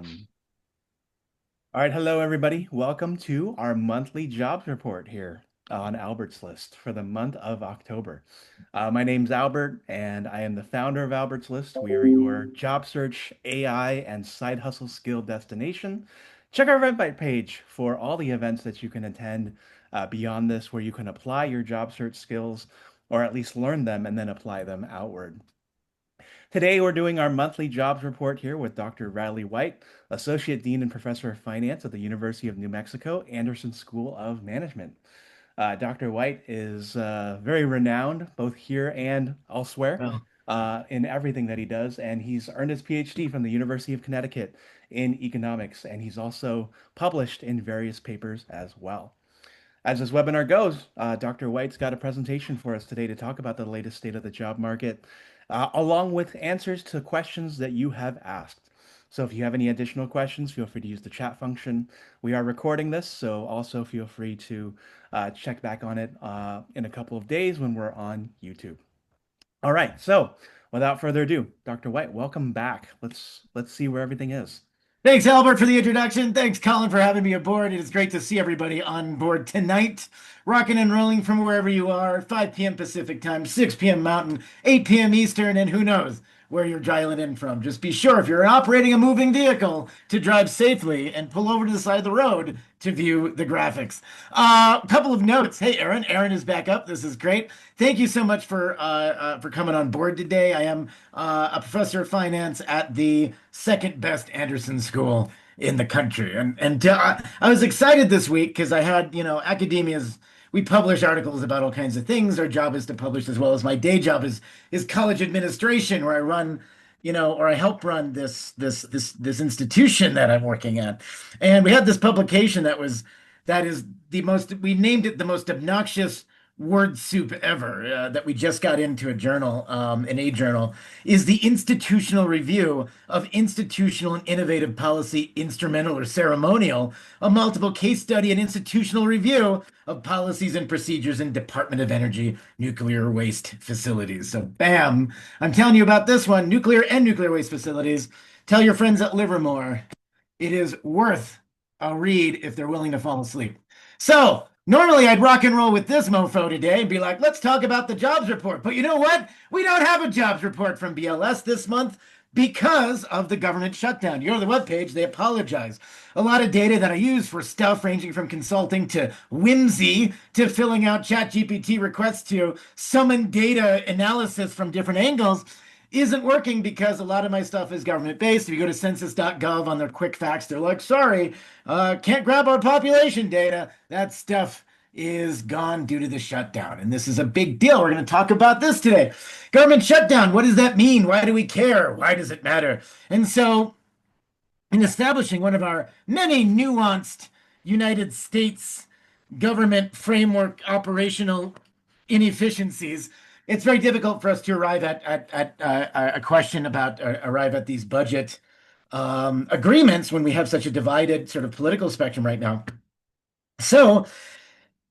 All right, hello everybody. Welcome to our monthly jobs report here on Albert's List for the month of October. My name's Albert, and I am the founder of Albert's List. We are your job search, AI, and side hustle skill destination. Check our Eventbrite page for all the events that you can attend beyond this, where you can apply your job search skills, or at least learn them and then apply them outward. Today, we're doing our monthly jobs report here with Dr. Reilly White, Associate Dean and Professor of Finance at the University of New Mexico, Anderson School of Management. Dr. White is very renowned both here and elsewhere Well, in everything that he does, and he's earned his PhD from the University of Connecticut in economics, and he's also published in various papers as well. As this webinar goes, Dr. White's got a presentation for us today to talk about the latest state of the job market, along with answers to questions that you have asked. So if you have any additional questions, feel free to use the chat function. We are recording this, so also feel free to check back on it in a couple of days when we're on YouTube. All right, so without further ado, Dr. White, welcome back. Let's see where everything is. thanks, Albert, for the introduction. Thanks, Colin, for having me aboard. It is great to see everybody on board tonight. Rocking and rolling from wherever you are, 5 p.m. Pacific time, 6 p.m. Mountain, 8 p.m. Eastern, and who knows where you're dialing in from. Just be sure, if you're operating a moving vehicle, to drive safely and pull over to the side of the road to view the graphics. A couple of notes. Hey, Aaron. Aaron is back up. This is great. Thank you so much for coming on board today. I am a professor of finance at the second best Anderson School in the country, and I was excited this week because I had academia's. We publish articles about all kinds of things. Our job is to publish, as well as my day job is college administration, where I run, or I help run this institution that I'm working at. And we had this publication that is the most, we named it the most obnoxious word soup ever, that we just got into a journal, an A journal, is the institutional review of institutional and innovative policy, instrumental or ceremonial, a multiple case study and institutional review of policies and procedures in Department of Energy nuclear waste facilities. So bam, I'm telling you about this one, nuclear and nuclear waste facilities. Tell your friends at Livermore it is worth a read if they're willing to fall asleep. So normally I'd rock and roll with this mofo today and be like, let's talk about the jobs report. But you know what? We don't have a jobs report from BLS this month because of the government shutdown. You go to the webpage, they apologize. A lot of data that I use for stuff ranging from consulting to whimsy to filling out ChatGPT requests to summon data analysis from different angles isn't working because a lot of my stuff is government based. If you go to census.gov on their quick facts, they're like, sorry, can't grab our population data. That stuff is gone due to the shutdown. And this is a big deal. We're going to talk about this today. Government shutdown. What does that mean? Why do we care? Why does it matter? And so, in establishing one of our many nuanced United States government framework operational inefficiencies, it's very difficult for us to arrive at a question about arrive at these budget agreements when we have such a divided sort of political spectrum right now. So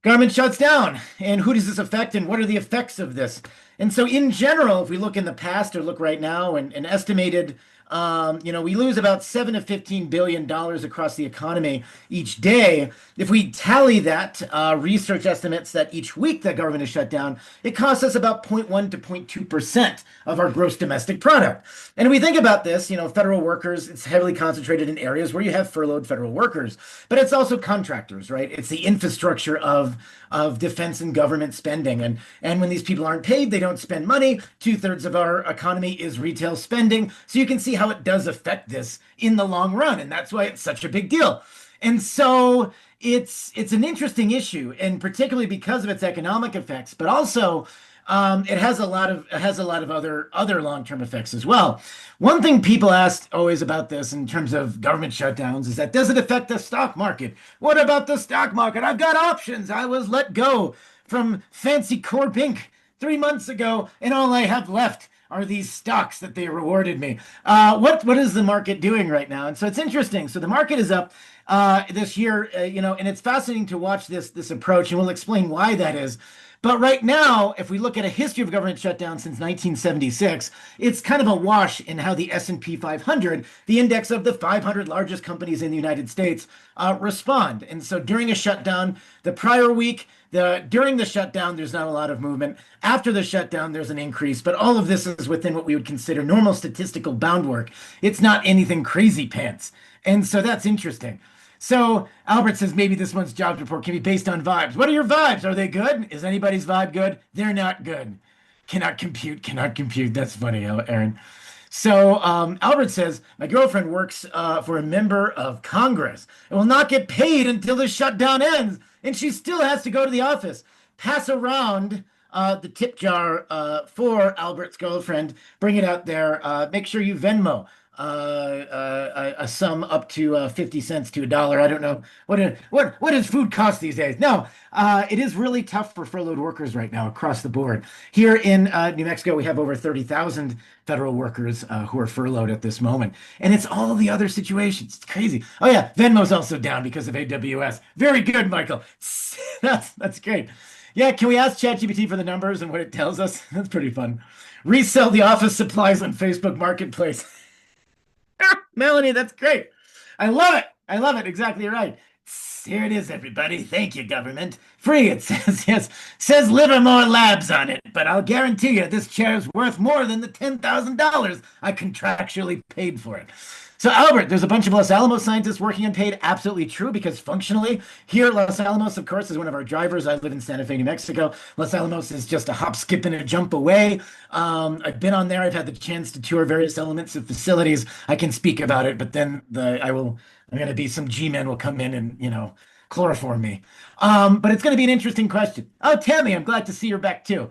government shuts down, and who does this affect, and what are the effects of this? And so, in general, if we look in the past or look right now, and an estimated, we lose about $7 to $15 billion across the economy each day. If we tally that, research estimates that each week that government is shut down, it costs us about 0.1 to 0.2% of our gross domestic product. And if we think about this, federal workers, it's heavily concentrated in areas where you have furloughed federal workers, but it's also contractors, right? It's the infrastructure of defense and government spending. And when these people aren't paid, they don't spend money. 2/3 of our economy is retail spending. So you can see how it does affect this in the long run. And that's why it's such a big deal. And so it's an interesting issue, and particularly because of its economic effects, but also it has a lot of other long-term effects as well. One thing people ask always about this in terms of government shutdowns is that, does it affect the stock market? What about the stock market? I've got options. I was let go from Fancy Corp Inc. 3 months ago, and all I have left are these stocks that they rewarded me. What is the market doing right now? And so it's interesting. So the market is up this year, and it's fascinating to watch this approach, and we'll explain why that is. But right now, if we look at a history of government shutdown since 1976, it's kind of a wash in how the S&P 500, the index of the 500 largest companies in the United States, respond. And so during a shutdown, the prior week, during the shutdown, there's not a lot of movement. After the shutdown, there's an increase, but all of this is within what we would consider normal statistical bound work. It's not anything crazy pants. And so that's interesting. So Albert says maybe this month's jobs report can be based on vibes. What are your vibes? Are they good? Is anybody's vibe good? They're not good. Cannot compute, cannot compute. That's funny, Aaron. So Albert says, my girlfriend works for a member of Congress and will not get paid until the shutdown ends. And she still has to go to the office. Pass around the tip jar for Albert's girlfriend. Bring it out there. Make sure you Venmo a sum up to 50 cents to a dollar. I don't know what does food cost these days. No, it is really tough for furloughed workers right now across the board. Here in New Mexico, we have over 30,000 federal workers who are furloughed at this moment, and it's all the other situations. It's crazy. Oh yeah, Venmo's also down because of AWS. Very good, Michael. That's great. Yeah, can we ask ChatGPT for the numbers and what it tells us? That's pretty fun. Resell the office supplies on Facebook Marketplace. Melanie, that's great. I love it. I love it. Exactly right. Here it is, everybody. Thank you, government. Free, it says, yes. Says Livermore Labs on it, but I'll guarantee you this chair is worth more than the $10,000 I contractually paid for it. So, Albert, there's a bunch of Los Alamos scientists working unpaid. Absolutely true, because functionally, here, Los Alamos, of course, is one of our drivers. I live in Santa Fe, New Mexico. Los Alamos is just a hop, skip, and a jump away. I've been on there. I've had the chance to tour various elements of facilities. I can speak about it, but then I'm going to be some G-men will come in and, chloroform me. But it's going to be an interesting question. Oh, Tammy, I'm glad to see you're back too.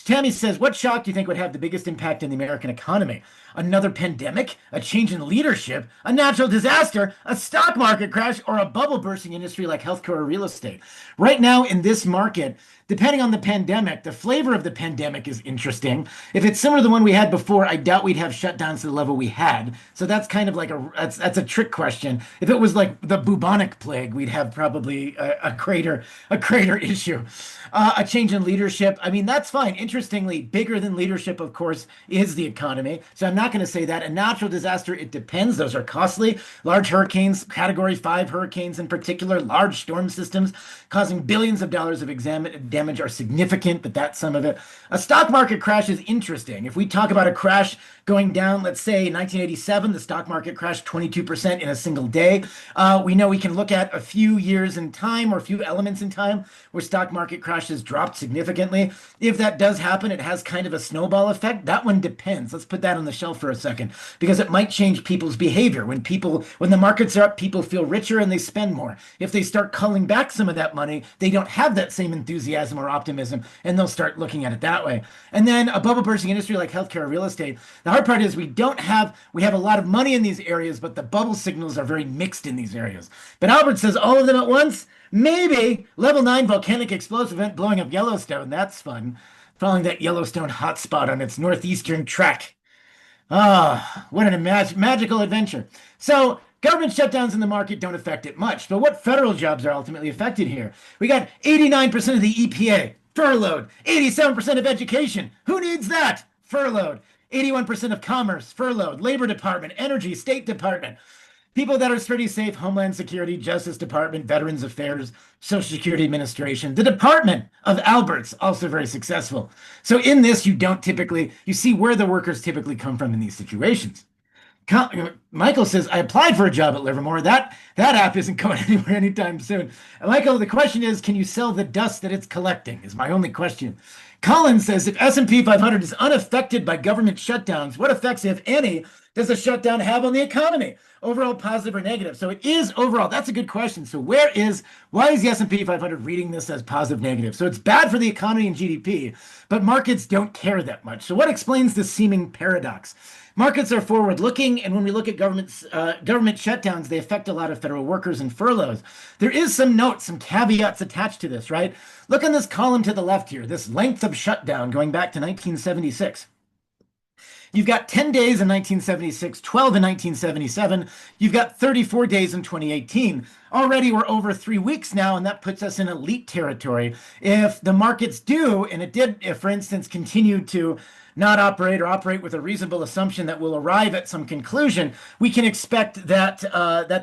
Tammy says, what shock do you think would have the biggest impact in the American economy? Another pandemic, a change in leadership, a natural disaster, a stock market crash, or a bubble bursting industry like healthcare or real estate? Right now in this market, depending on the pandemic, the flavor of the pandemic is interesting. If it's similar to the one we had before, I doubt we'd have shutdowns to the level we had. So that's kind of like that's a trick question. If it was like the bubonic plague, we'd have probably a greater issue. A change in leadership, I mean, that's fine. Interestingly, bigger than leadership, of course, is the economy. So I'm not going to say that. A natural disaster, it depends. Those are costly. Large hurricanes, Category 5 hurricanes in particular, large storm systems causing billions of dollars of damage are significant, but that's some of it. A stock market crash is interesting. If we talk about a crash going down, let's say 1987, the stock market crashed 22% in a single day. We know we can look at a few years in time or a few elements in time where stock market crashes dropped significantly. If that does happen, it has kind of a snowball effect. That one depends. Let's put that on the shelf for a second because it might change people's behavior. When the markets are up, people feel richer and they spend more. If they start culling back some of that money, they don't have that same enthusiasm or optimism, and they'll start looking at it that way. And then a bubble bursting industry like healthcare or real estate. The hard part is we have a lot of money in these areas, but the bubble signals are very mixed in these areas. But Albert says all of them at once? Maybe. Level 9 volcanic explosive event blowing up Yellowstone. That's fun. Following that Yellowstone hotspot on its northeastern track. Ah, what a magical adventure. So government shutdowns in the market don't affect it much, but what federal jobs are ultimately affected here? We got 89% of the EPA furloughed, 87% of education. Who needs that? Furloughed. 81% of commerce furloughed, Labor Department, Energy, State Department. People that are pretty safe, Homeland Security, Justice Department, Veterans Affairs, Social Security Administration. The Department of Albert's also very successful. So in this, you see where the workers typically come from in these situations. Michael says, I applied for a job at Livermore. That app isn't going anywhere anytime soon. Michael, the question is, can you sell the dust that it's collecting? Is my only question. Colin says, if S&P 500 is unaffected by government shutdowns, what effects, if any, does a shutdown have on the economy? Overall positive or negative? So it is overall. That's a good question. So why is the S&P 500 reading this as positive negative? So it's bad for the economy and GDP, but markets don't care that much. So what explains this seeming paradox? Markets are forward-looking, and when we look at government shutdowns, they affect a lot of federal workers and furloughs. There is some notes, some caveats attached to this, right? Look on this column to the left here, this length of shutdown going back to 1976. You've got 10 days in 1976, 12 in 1977. You've got 34 days in 2018. Already we're over 3 weeks now, and that puts us in elite territory. If the markets do, and it did, if for instance, continue to not operate or operate with a reasonable assumption that we'll arrive at some conclusion, we can expect that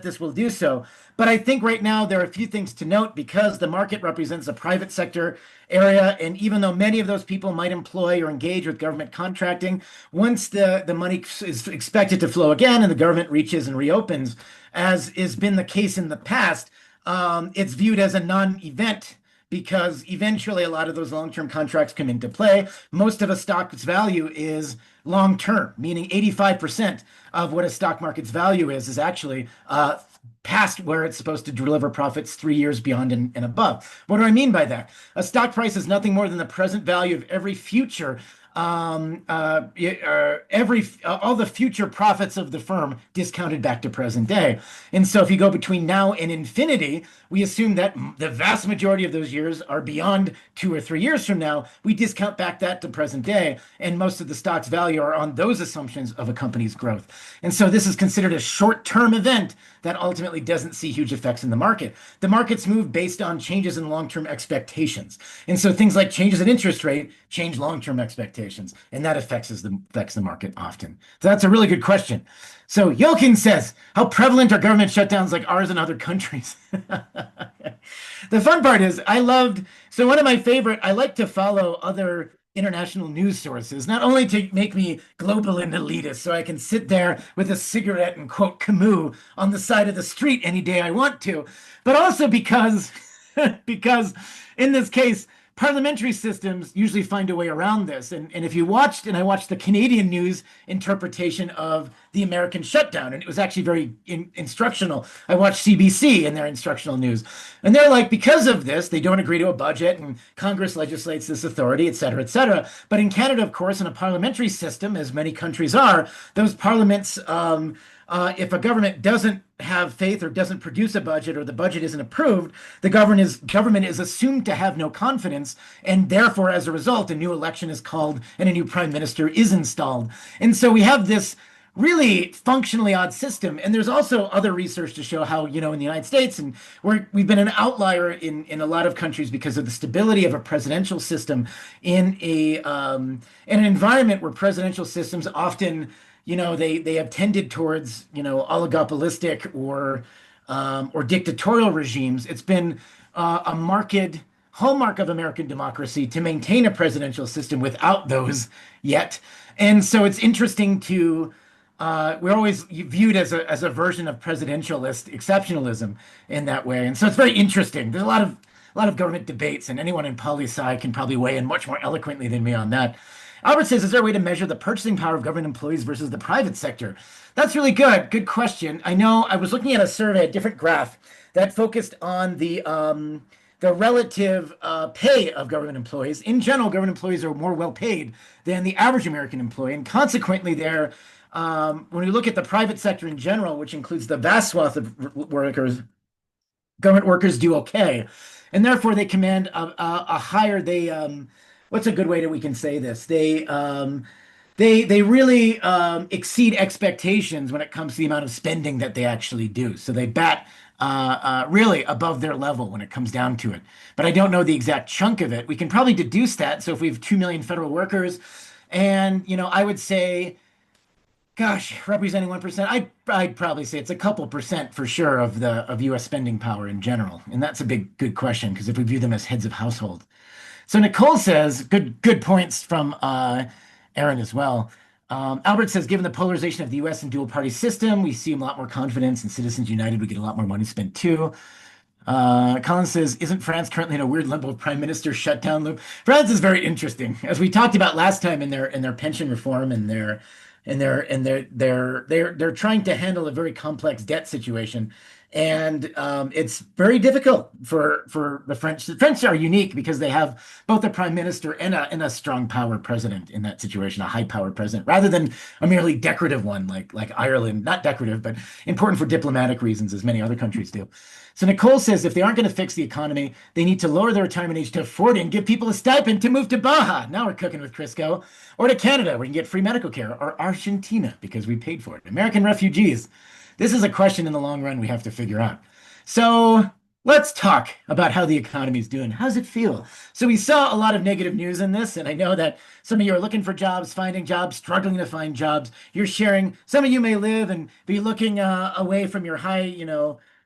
this will do so. But I think right now there are a few things to note because the market represents a private sector area, and even though many of those people might employ or engage with government contracting, once the money is expected to flow again and the government reaches and reopens, as has been the case in the past, it's viewed as a non-event because eventually a lot of those long-term contracts come into play. Most of a stock's value is long-term, meaning 85% of what a stock market's value is actually past where it's supposed to deliver profits 3 years beyond and above. What do I mean by that? A stock price is nothing more than the present value of every future all the future profits of the firm discounted back to present day. And so if you go between now and infinity, we assume that the vast majority of those years are beyond 2 or 3 years from now. We discount back that to present day, and most of the stock's value are on those assumptions of a company's growth. And so this is considered a short-term event that ultimately doesn't see huge effects in the market. The markets move based on changes in long-term expectations. And so things like changes in interest rate change long-term expectations, and that affects the market often. So that's a really good question. So Yokin says, how prevalent are government shutdowns like ours in other countries? The fun part is so one of my favorite, I like to follow other international news sources, not only to make me global and elitist, so I can sit there with a cigarette and quote Camus on the side of the street any day I want to, but also because, because in this case, parliamentary systems usually find a way around this. And if you watched, and I watched the Canadian news interpretation of the American shutdown, and it was actually very instructional. I watched CBC and their instructional news. And they're like, because of this, they don't agree to a budget, and Congress legislates this authority, et cetera, et cetera. But in Canada, of course, in a parliamentary system, as many countries are, those parliaments, if a government doesn't have faith or doesn't produce a budget or the budget isn't approved, the government is assumed to have no confidence, and therefore, as a result, a new election is called and a new prime minister is installed. And so we have this really functionally odd system. And there's also other research to show how, in the United States, and we've been an outlier in a lot of countries because of the stability of a presidential system in an environment where presidential systems often they have tended towards, oligopolistic or dictatorial regimes. It's been a marked hallmark of American democracy to maintain a presidential system without those yet. And so it's interesting we're always viewed as a version of presidentialist exceptionalism in that way. And so it's very interesting. There's a lot of government debates, and anyone in poli-sci can probably weigh in much more eloquently than me on that. Albert says, is there a way to measure the purchasing power of government employees versus the private sector? That's really good. Good question. I know I was looking at a survey, a different graph that focused on the relative pay of government employees. In general, government employees are more well paid than the average American employee. And consequently, when we look at the private sector in general, which includes the vast swath of workers, government workers do okay. And therefore, they command a higher, what's a good way that we can say this? They really exceed expectations when it comes to the amount of spending that they actually do. So they bat really above their level when it comes down to it. But I don't know the exact chunk of it. We can probably deduce that. So if we have 2 million federal workers, and I would say, gosh, representing 1%, I'd probably say it's a couple percent for sure of U.S. spending power in general. And that's a good question because if we view them as heads of household. So Nicole says, good points from Aaron as well. Albert says, given the polarization of the U.S. and dual party system, we see a lot more confidence in Citizens United. We get a lot more money spent too. Colin says, isn't France currently in a weird limbo of prime minister shutdown loop? France is very interesting, as we talked about last time in their pension reform and they're trying to handle a very complex debt situation. And it's very difficult for the French. The French are unique because they have both a prime minister and a strong power president in that situation, a high power president, rather than a merely decorative one like Ireland. Not decorative, but important for diplomatic reasons, as many other countries do. So Nicole says if they aren't going to fix the economy, they need to lower the retirement age to 40 and give people a stipend to move to Baja. Now we're cooking with Crisco. Or to Canada, where you can get free medical care, or Argentina, because we paid for it. American refugees. This is a question in the long run we have to figure out. So let's talk about how the economy is doing. How's it feel? So we saw a lot of negative news in this, and I know that some of you are looking for jobs, finding jobs, struggling to find jobs. You're sharing. Some of you may live and be looking away from your high,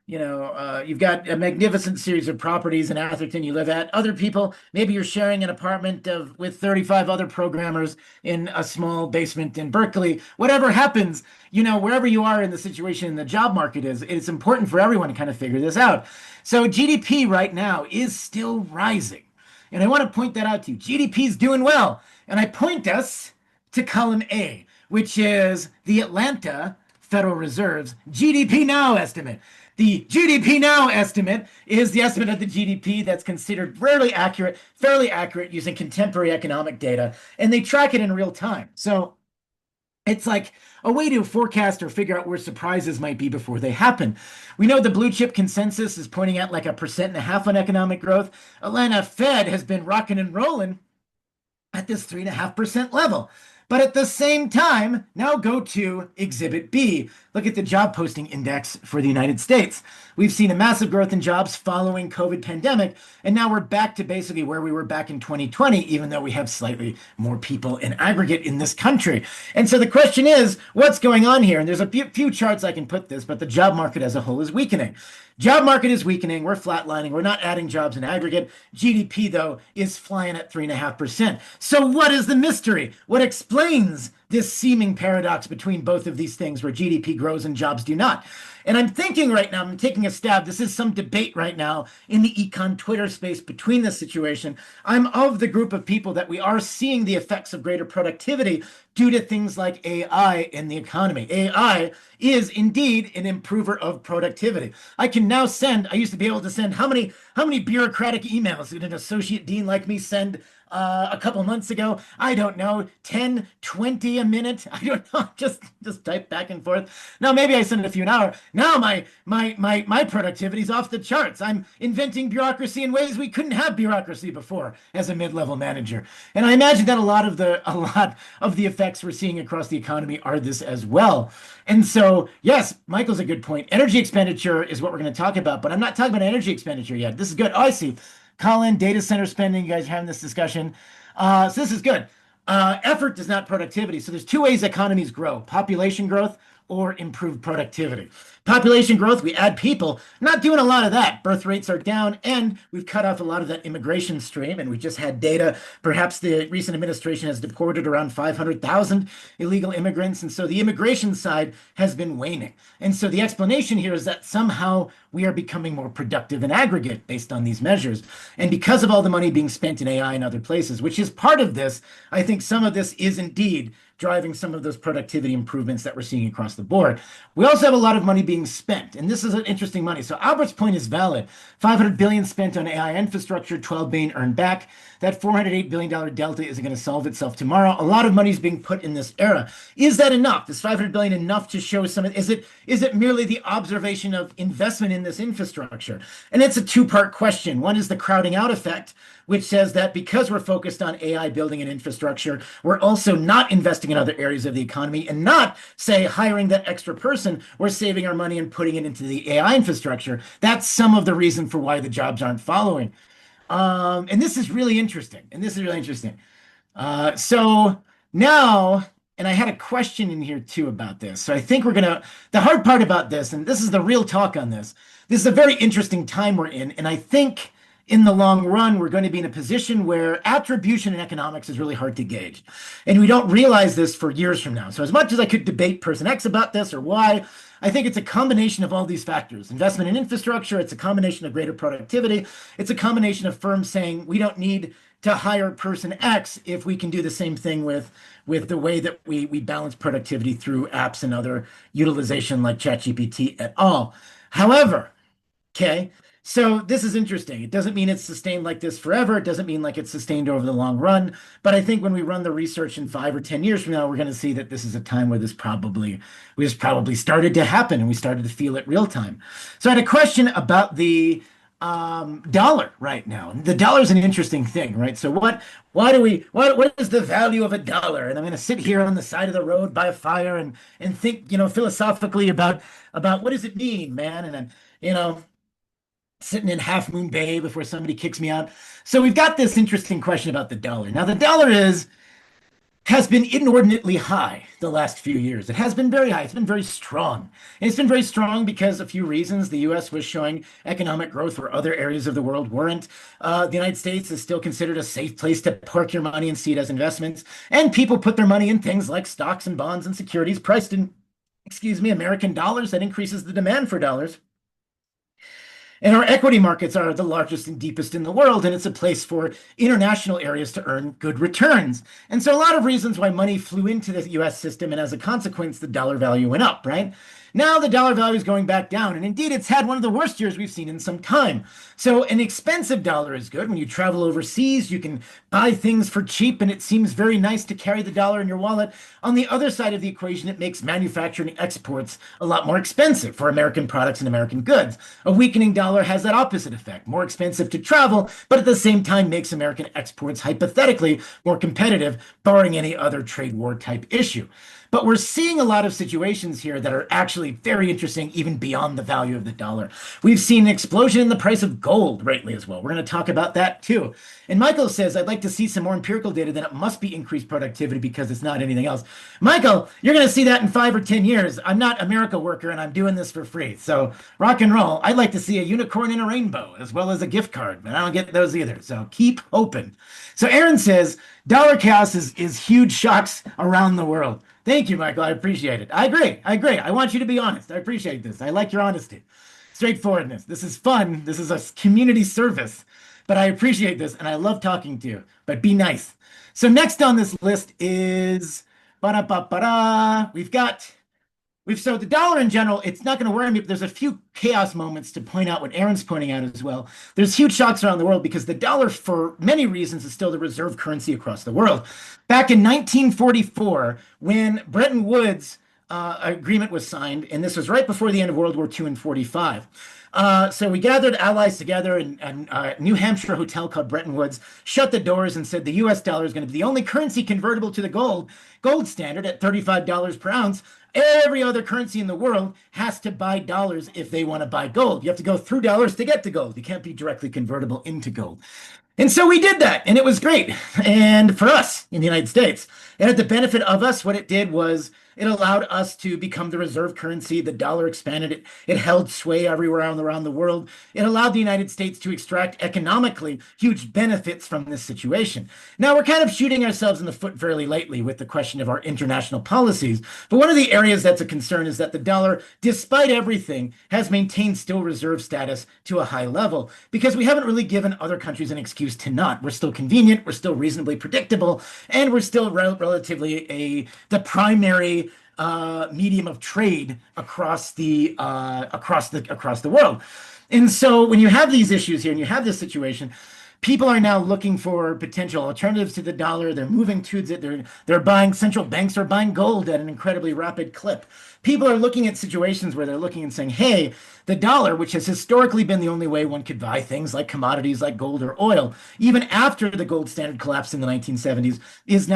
you've got a magnificent series of properties in Atherton you live at. Other people, maybe you're sharing an apartment with 35 other programmers in a small basement in Berkeley. Whatever happens, wherever you are in the situation in the job market is, it's important for everyone to kind of figure this out. So GDP right now is still rising. And I want to point that out to you. GDP is doing well. And I point us to column A, which is the Atlanta Federal Reserve's GDP Now estimate. The GDP Now estimate is the estimate of the GDP that's considered fairly accurate using contemporary economic data, and they track it in real time. So it's like a way to forecast or figure out where surprises might be before they happen. We know the blue chip consensus is pointing at like 1.5% on economic growth. Atlanta Fed has been rocking and rolling at this 3.5% level. But at the same time, now go to Exhibit B. Look at the job posting index for the United States. We've seen a massive growth in jobs following COVID pandemic, and now we're back to basically where we were back in 2020, even though we have slightly more people in aggregate in this country. And so the question is, what's going on here? And there's a few charts I can put this, but the job market as a whole is weakening. Job market is weakening. We're flatlining. We're not adding jobs in aggregate. GDP, though, is flying at 3.5%. So what is the mystery? What explains this seeming paradox between both of these things where GDP grows and jobs do not? And I'm thinking right now, I'm taking a stab. This is some debate right now in the econ Twitter space between this situation. I'm of the group of people that we are seeing the effects of greater productivity due to things like AI in the economy. AI is indeed an improver of productivity. I can now send, I used to be able to send how many bureaucratic emails did an associate dean like me send a couple months ago? I don't know, 10, 20 a minute. I don't know, just type back and forth. Now maybe I send it a few an hour. Now my productivity is off the charts. I'm inventing bureaucracy in ways we couldn't have bureaucracy before as a mid-level manager. And I imagine that a lot of the effects we're seeing across the economy are this as well. And so, yes, Michael's a good point. Energy expenditure is what we're going to talk about, but I'm not talking about energy expenditure yet. This is good. Oh, I see. Colin, data center spending. You guys are having this discussion. So this is good. Effort is not productivity. So there's two ways economies grow: population growth or improved productivity. Population growth, we add people, not doing a lot of that. Birth rates are down, and we've cut off a lot of that immigration stream. And we just had data. Perhaps the recent administration has deported around 500,000 illegal immigrants. And so the immigration side has been waning. And so the explanation here is that somehow we are becoming more productive in aggregate based on these measures. And because of all the money being spent in AI and other places, which is part of this, I think some of this is indeed driving some of those productivity improvements that we're seeing across the board. We also have a lot of money being spent, and this is an interesting money. So Albert's point is valid. 500 billion spent on AI infrastructure, 12 billion earned back. That $408 billion delta isn't going to solve itself tomorrow. A lot of money is being put in this era. Is that enough? Is 500 billion enough to show some? Is it merely the observation of investment in this infrastructure? And it's a two-part question. One is the crowding out effect, which says that because we're focused on AI building and infrastructure, we're also not investing in other areas of the economy and not, say, hiring that extra person. We're saving our money and putting it into the AI infrastructure. That's some of the reason for why the jobs aren't following. And this is really interesting. So now, and I had a question in here too about this. So I think the hard part about this, and this is the real talk on this is a very interesting time we're in. And I think in the long run, we're going to be in a position where attribution in economics is really hard to gauge. And we don't realize this for years from now. So as much as I could debate person X about this or Y, I think it's a combination of all these factors. Investment in infrastructure, it's a combination of greater productivity. It's a combination of firms saying we don't need to hire person X if we can do the same thing with the way that we balance productivity through apps and other utilization like ChatGPT et al. However, okay. So this is interesting. It doesn't mean it's sustained like this forever. It doesn't mean like it's sustained over the long run. But I think when we run the research in 5 or 10 years from now, we're going to see that this is a time where this probably started to happen and we started to feel it real time. So I had a question about the dollar right now. The dollar is an interesting thing, right? So what is the value of a dollar? And I'm going to sit here on the side of the road by a fire and think, philosophically about what does it mean, man? And then, you know, sitting in Half Moon Bay before somebody kicks me out. So we've got this interesting question about the dollar. Now, the dollar has been inordinately high the last few years. It has been very high. It's been very strong. And it's been very strong because a few reasons. The US was showing economic growth where other areas of the world weren't. The United States is still considered a safe place to park your money and see it as investments. And people put their money in things like stocks and bonds and securities priced in, American dollars. That increases the demand for dollars. And our equity markets are the largest and deepest in the world, and it's a place for international areas to earn good returns. And so, a lot of reasons why money flew into the US system, and as a consequence, the dollar value went up, right? Now the dollar value is going back down, and indeed, it's had one of the worst years we've seen in some time. So, an expensive dollar is good. When you travel overseas, you can buy things for cheap, and it seems very nice to carry the dollar in your wallet. On the other side of the equation, it makes manufacturing exports a lot more expensive for American products and American goods. A weakening dollar has that opposite effect, more expensive to travel, but at the same time makes American exports hypothetically more competitive, barring any other trade war type issue. But we're seeing a lot of situations here that are actually very interesting, even beyond the value of the dollar. We've seen an explosion in the price of gold lately as well. We're going to talk about that too. And Michael says, I'd like to see some more empirical data that it must be increased productivity because it's not anything else. Michael, you're going to see that in 5 or 10 years. I'm not a miracle worker and I'm doing this for free. So rock and roll. I'd like to see a unicorn in a rainbow as well as a gift card, but I don't get those either. So keep hoping. So Aaron says, dollar chaos is huge shocks around the world. Thank you, Michael. I appreciate it. I agree. I agree. I want you to be honest. I appreciate this. I like your honesty, straightforwardness. This is fun. This is a community service, but I appreciate this and I love talking to you. But be nice. So next on this list is ba-da-ba-ba-da. So the dollar in general, it's not going to worry me, but there's a few chaos moments to point out what Aaron's pointing out as well. There's huge shocks around the world because the dollar, for many reasons, is still the reserve currency across the world. Back in 1944, when Bretton Woods agreement was signed, and this was right before the end of World War II in 45. So we gathered allies together in a New Hampshire hotel called Bretton Woods, shut the doors, and said the US dollar is going to be the only currency convertible to the gold standard at $35 per ounce. Every other currency in the world has to buy dollars if they want to buy gold. You have to go through dollars to get to gold. You can't be directly convertible into gold. And so we did that, and it was great. And for us in the United States, and at the benefit of us, what it did was it allowed us to become the reserve currency. The dollar expanded. It held sway everywhere around the world. It allowed the United States to extract economically huge benefits from this situation. Now, we're kind of shooting ourselves in the foot fairly lately with the question of our international policies. But one of the areas that's a concern is that the dollar, despite everything, has maintained still reserve status to a high level because we haven't really given other countries an excuse to not. We're still convenient. We're still reasonably predictable. And we're still relatively the primary medium of trade across the world. And so when you have these issues here and you have this situation, people are now looking for potential alternatives to the dollar. They're moving to it. They're buying, central banks are buying gold at an incredibly rapid clip. People are looking at situations where they're looking and saying, hey, the dollar, which has historically been the only way one could buy things like commodities like gold or oil, even after the gold standard collapsed in the 1970s, is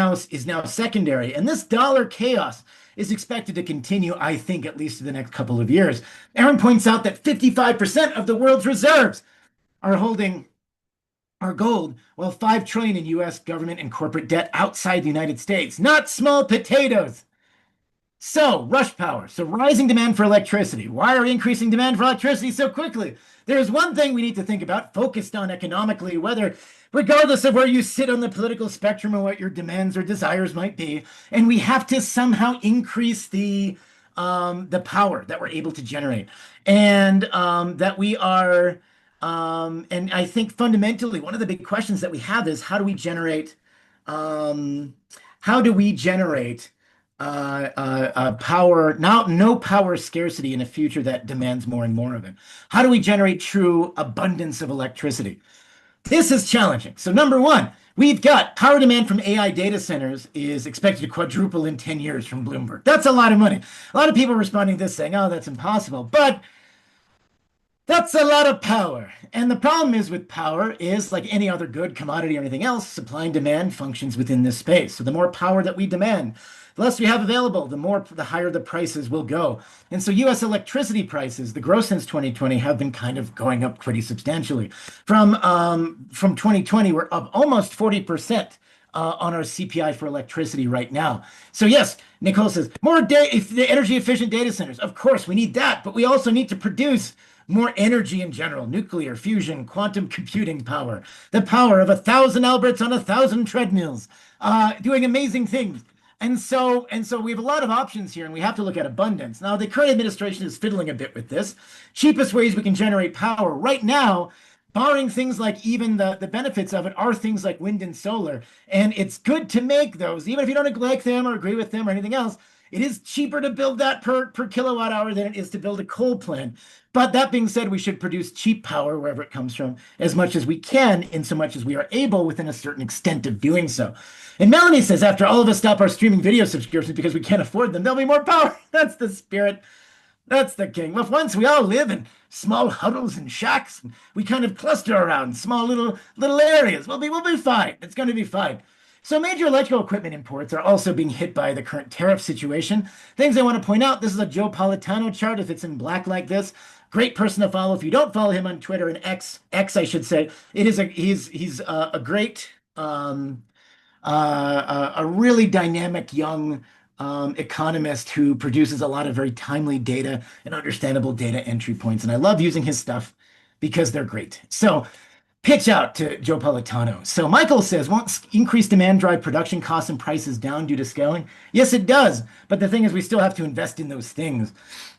now secondary. And this dollar chaos is expected to continue, I think, at least for the next couple of years. Aaron points out that 55% of the world's reserves are holding our gold, while 5 trillion in US government and corporate debt outside the United States. Not small potatoes. So, rush power. So, rising demand for electricity. Why are we increasing demand for electricity so quickly? There's one thing we need to think about, focused on economically, whether, regardless of where you sit on the political spectrum or what your demands or desires might be, and we have to somehow increase the power that we're able to generate, and that we are, and I think fundamentally one of the big questions that we have is how do we generate power, now no power scarcity in a future that demands more and more of it. How do we generate true abundance of electricity? This is challenging. So number one, we've got power demand from AI data centers is expected to quadruple in 10 years from Bloomberg. That's a lot of money. A lot of people responding to this saying, oh, that's impossible. But that's a lot of power. And the problem is with power is like any other good commodity or anything else, supply and demand functions within this space. So the more power that we demand, the less we have available, the higher the prices will go. And so US electricity prices, the growth since 2020 have been kind of going up pretty substantially. From 2020, we're up almost 40%. On our CPI for electricity right now. So yes, Nicole says the energy efficient data centers. Of course, we need that, but we also need to produce more energy in general, nuclear, fusion, quantum computing power, the power of 1,000 Alberts on 1,000 treadmills, doing amazing things. And so we have a lot of options here, and we have to look at abundance. Now, the current administration is fiddling a bit with this. Cheapest ways we can generate power right now, barring things like even the benefits of it, are things like wind and solar. And it's good to make those, even if you don't like them or agree with them or anything else. It is cheaper to build that per kilowatt hour than it is to build a coal plant. But that being said, we should produce cheap power wherever it comes from as much as we can, in so much as we are able within a certain extent of doing so. And Melanie says, after all of us stop our streaming video subscriptions because we can't afford them, there'll be more power. That's the spirit. That's the king. Well, once we all live in small huddles and shacks, and we kind of cluster around small little areas. We'll be fine. It's going to be fine. So major electrical equipment imports are also being hit by the current tariff situation. Things I want to point out, this is a Joe Politano chart. If it's in black like this, great person to follow. If you don't follow him on Twitter and X I should say, he's a great a really dynamic young economist who produces a lot of very timely data and understandable data entry points. And I love using his stuff because they're great. So pitch out to Joe Politano. So Michael says, won't increased demand drive production costs and prices down due to scaling? Yes, it does. But the thing is, we still have to invest in those things.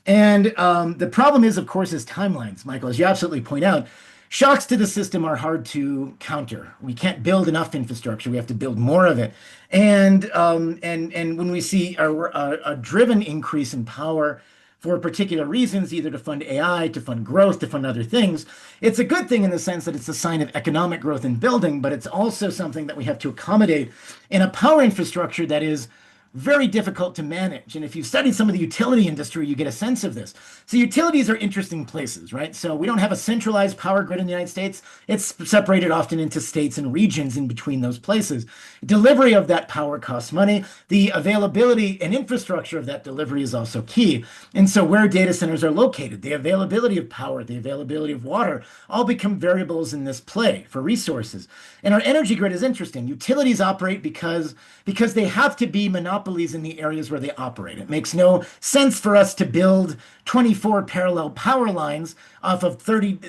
And the problem is, of course, is timelines, Michael, as you absolutely point out. Shocks to the system are hard to counter. We can't build enough infrastructure. We have to build more of it. And when we see a driven increase in power for particular reasons, either to fund AI, to fund growth, to fund other things, it's a good thing in the sense that it's a sign of economic growth in building, but it's also something that we have to accommodate in a power infrastructure that is very difficult to manage. And if you've studied some of the utility industry, you get a sense of this. So utilities are interesting places, right? So we don't have a centralized power grid in the United States. It's separated often into states and regions in between those places. Delivery of that power costs money. The availability and infrastructure of that delivery is also key. And so where data centers are located, the availability of power, the availability of water, all become variables in this play for resources. And our energy grid is interesting. Utilities operate because they have to be monopolies in the areas where they operate. It makes no sense for us to build 24 parallel power lines off of 30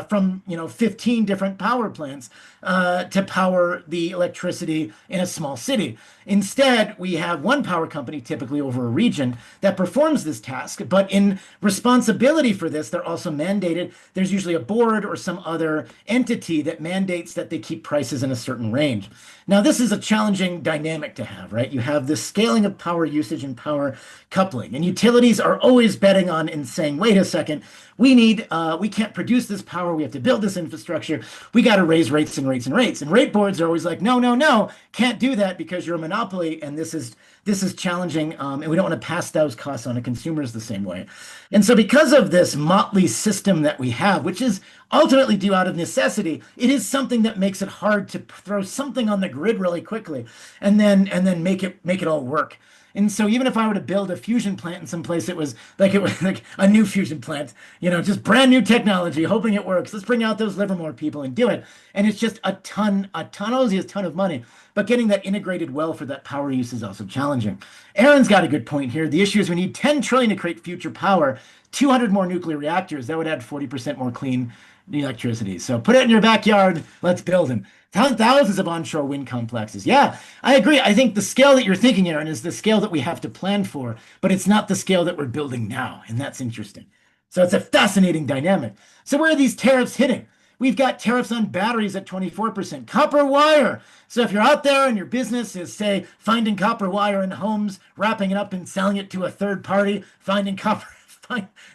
from 15 different power plants to power the electricity in a small city. Instead, we have one power company, typically over a region, that performs this task. But in responsibility for this, they're also mandated. There's usually a board or some other entity that mandates that they keep prices in a certain range. Now, this is a challenging dynamic to have, right? You have this scaling of power usage and power coupling, and utilities are always betting on and saying, wait a second, we can't produce this power. We have to build this infrastructure. We got to raise rates and rates and rates. And rate boards are always like, no, no, no, can't do that because you're a monopoly, and this is challenging, and we don't want to pass those costs on to consumers the same way. And so because of this motley system that we have, which is ultimately due out of necessity, it is something that makes it hard to throw something on the grid really quickly and then make it all work. And so even if I were to build a fusion plant in some place, it was like a new fusion plant, just brand new technology, hoping it works. Let's bring out those Livermore people and do it. And it's just a ton, only a ton of money, but getting that integrated well for that power use is also challenging. Aaron's got a good point here. The issue is we need 10 trillion to create future power, 200 more nuclear reactors. That would add 40% more clean electricity. So put it in your backyard. Let's build them. Thousands of onshore wind complexes. Yeah, I agree. I think the scale that you're thinking, Aaron, is the scale that we have to plan for, but it's not the scale that we're building now. And that's interesting. So it's a fascinating dynamic. So where are these tariffs hitting? We've got tariffs on batteries at 24%. Copper wire. So if you're out there and your business is, say, finding copper wire in homes, wrapping it up and selling it to a third party, finding copper,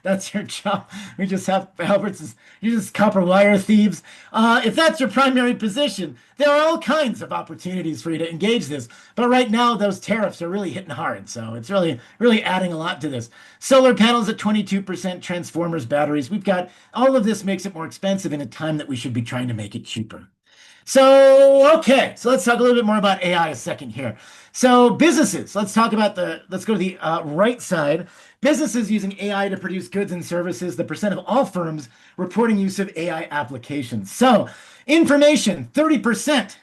that's your job. We just have Albert's, you're just copper wire thieves. If that's your primary position, there are all kinds of opportunities for you to engage this. But right now, those tariffs are really hitting hard. So it's really, really adding a lot to this. Solar panels at 22%, transformers, batteries. We've got all of this makes it more expensive in a time that we should be trying to make it cheaper. So, okay, so let's talk a little bit more about AI a second here. So, businesses, let's go to the right side. Businesses using AI to produce goods and services, the percent of all firms reporting use of AI applications. So, information, 30%.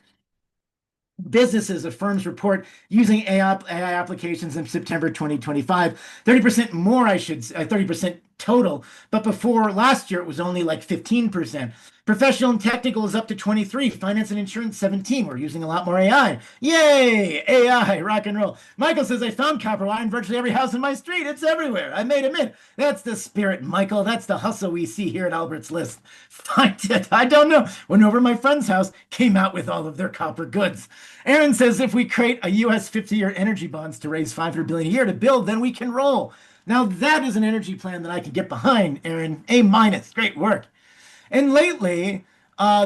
Businesses of firms report using AI applications in September 2025. 30% more, I should say, 30% total. But before last year, it was only like 15%. Professional and technical is up to 23. Finance and insurance, 17. We're using a lot more AI. Yay! AI, rock and roll. Michael says, I found copper wire in virtually every house in my street. It's everywhere. I made a mint. That's the spirit, Michael. That's the hustle we see here at Albert's List. Find it. I don't know. Went over to my friend's house, came out with all of their copper goods. Aaron says, if we create a US 50-year energy bonds to raise 500 billion a year to build, then we can roll. Now that is an energy plan that I can get behind, Aaron. A minus. Great work. And lately,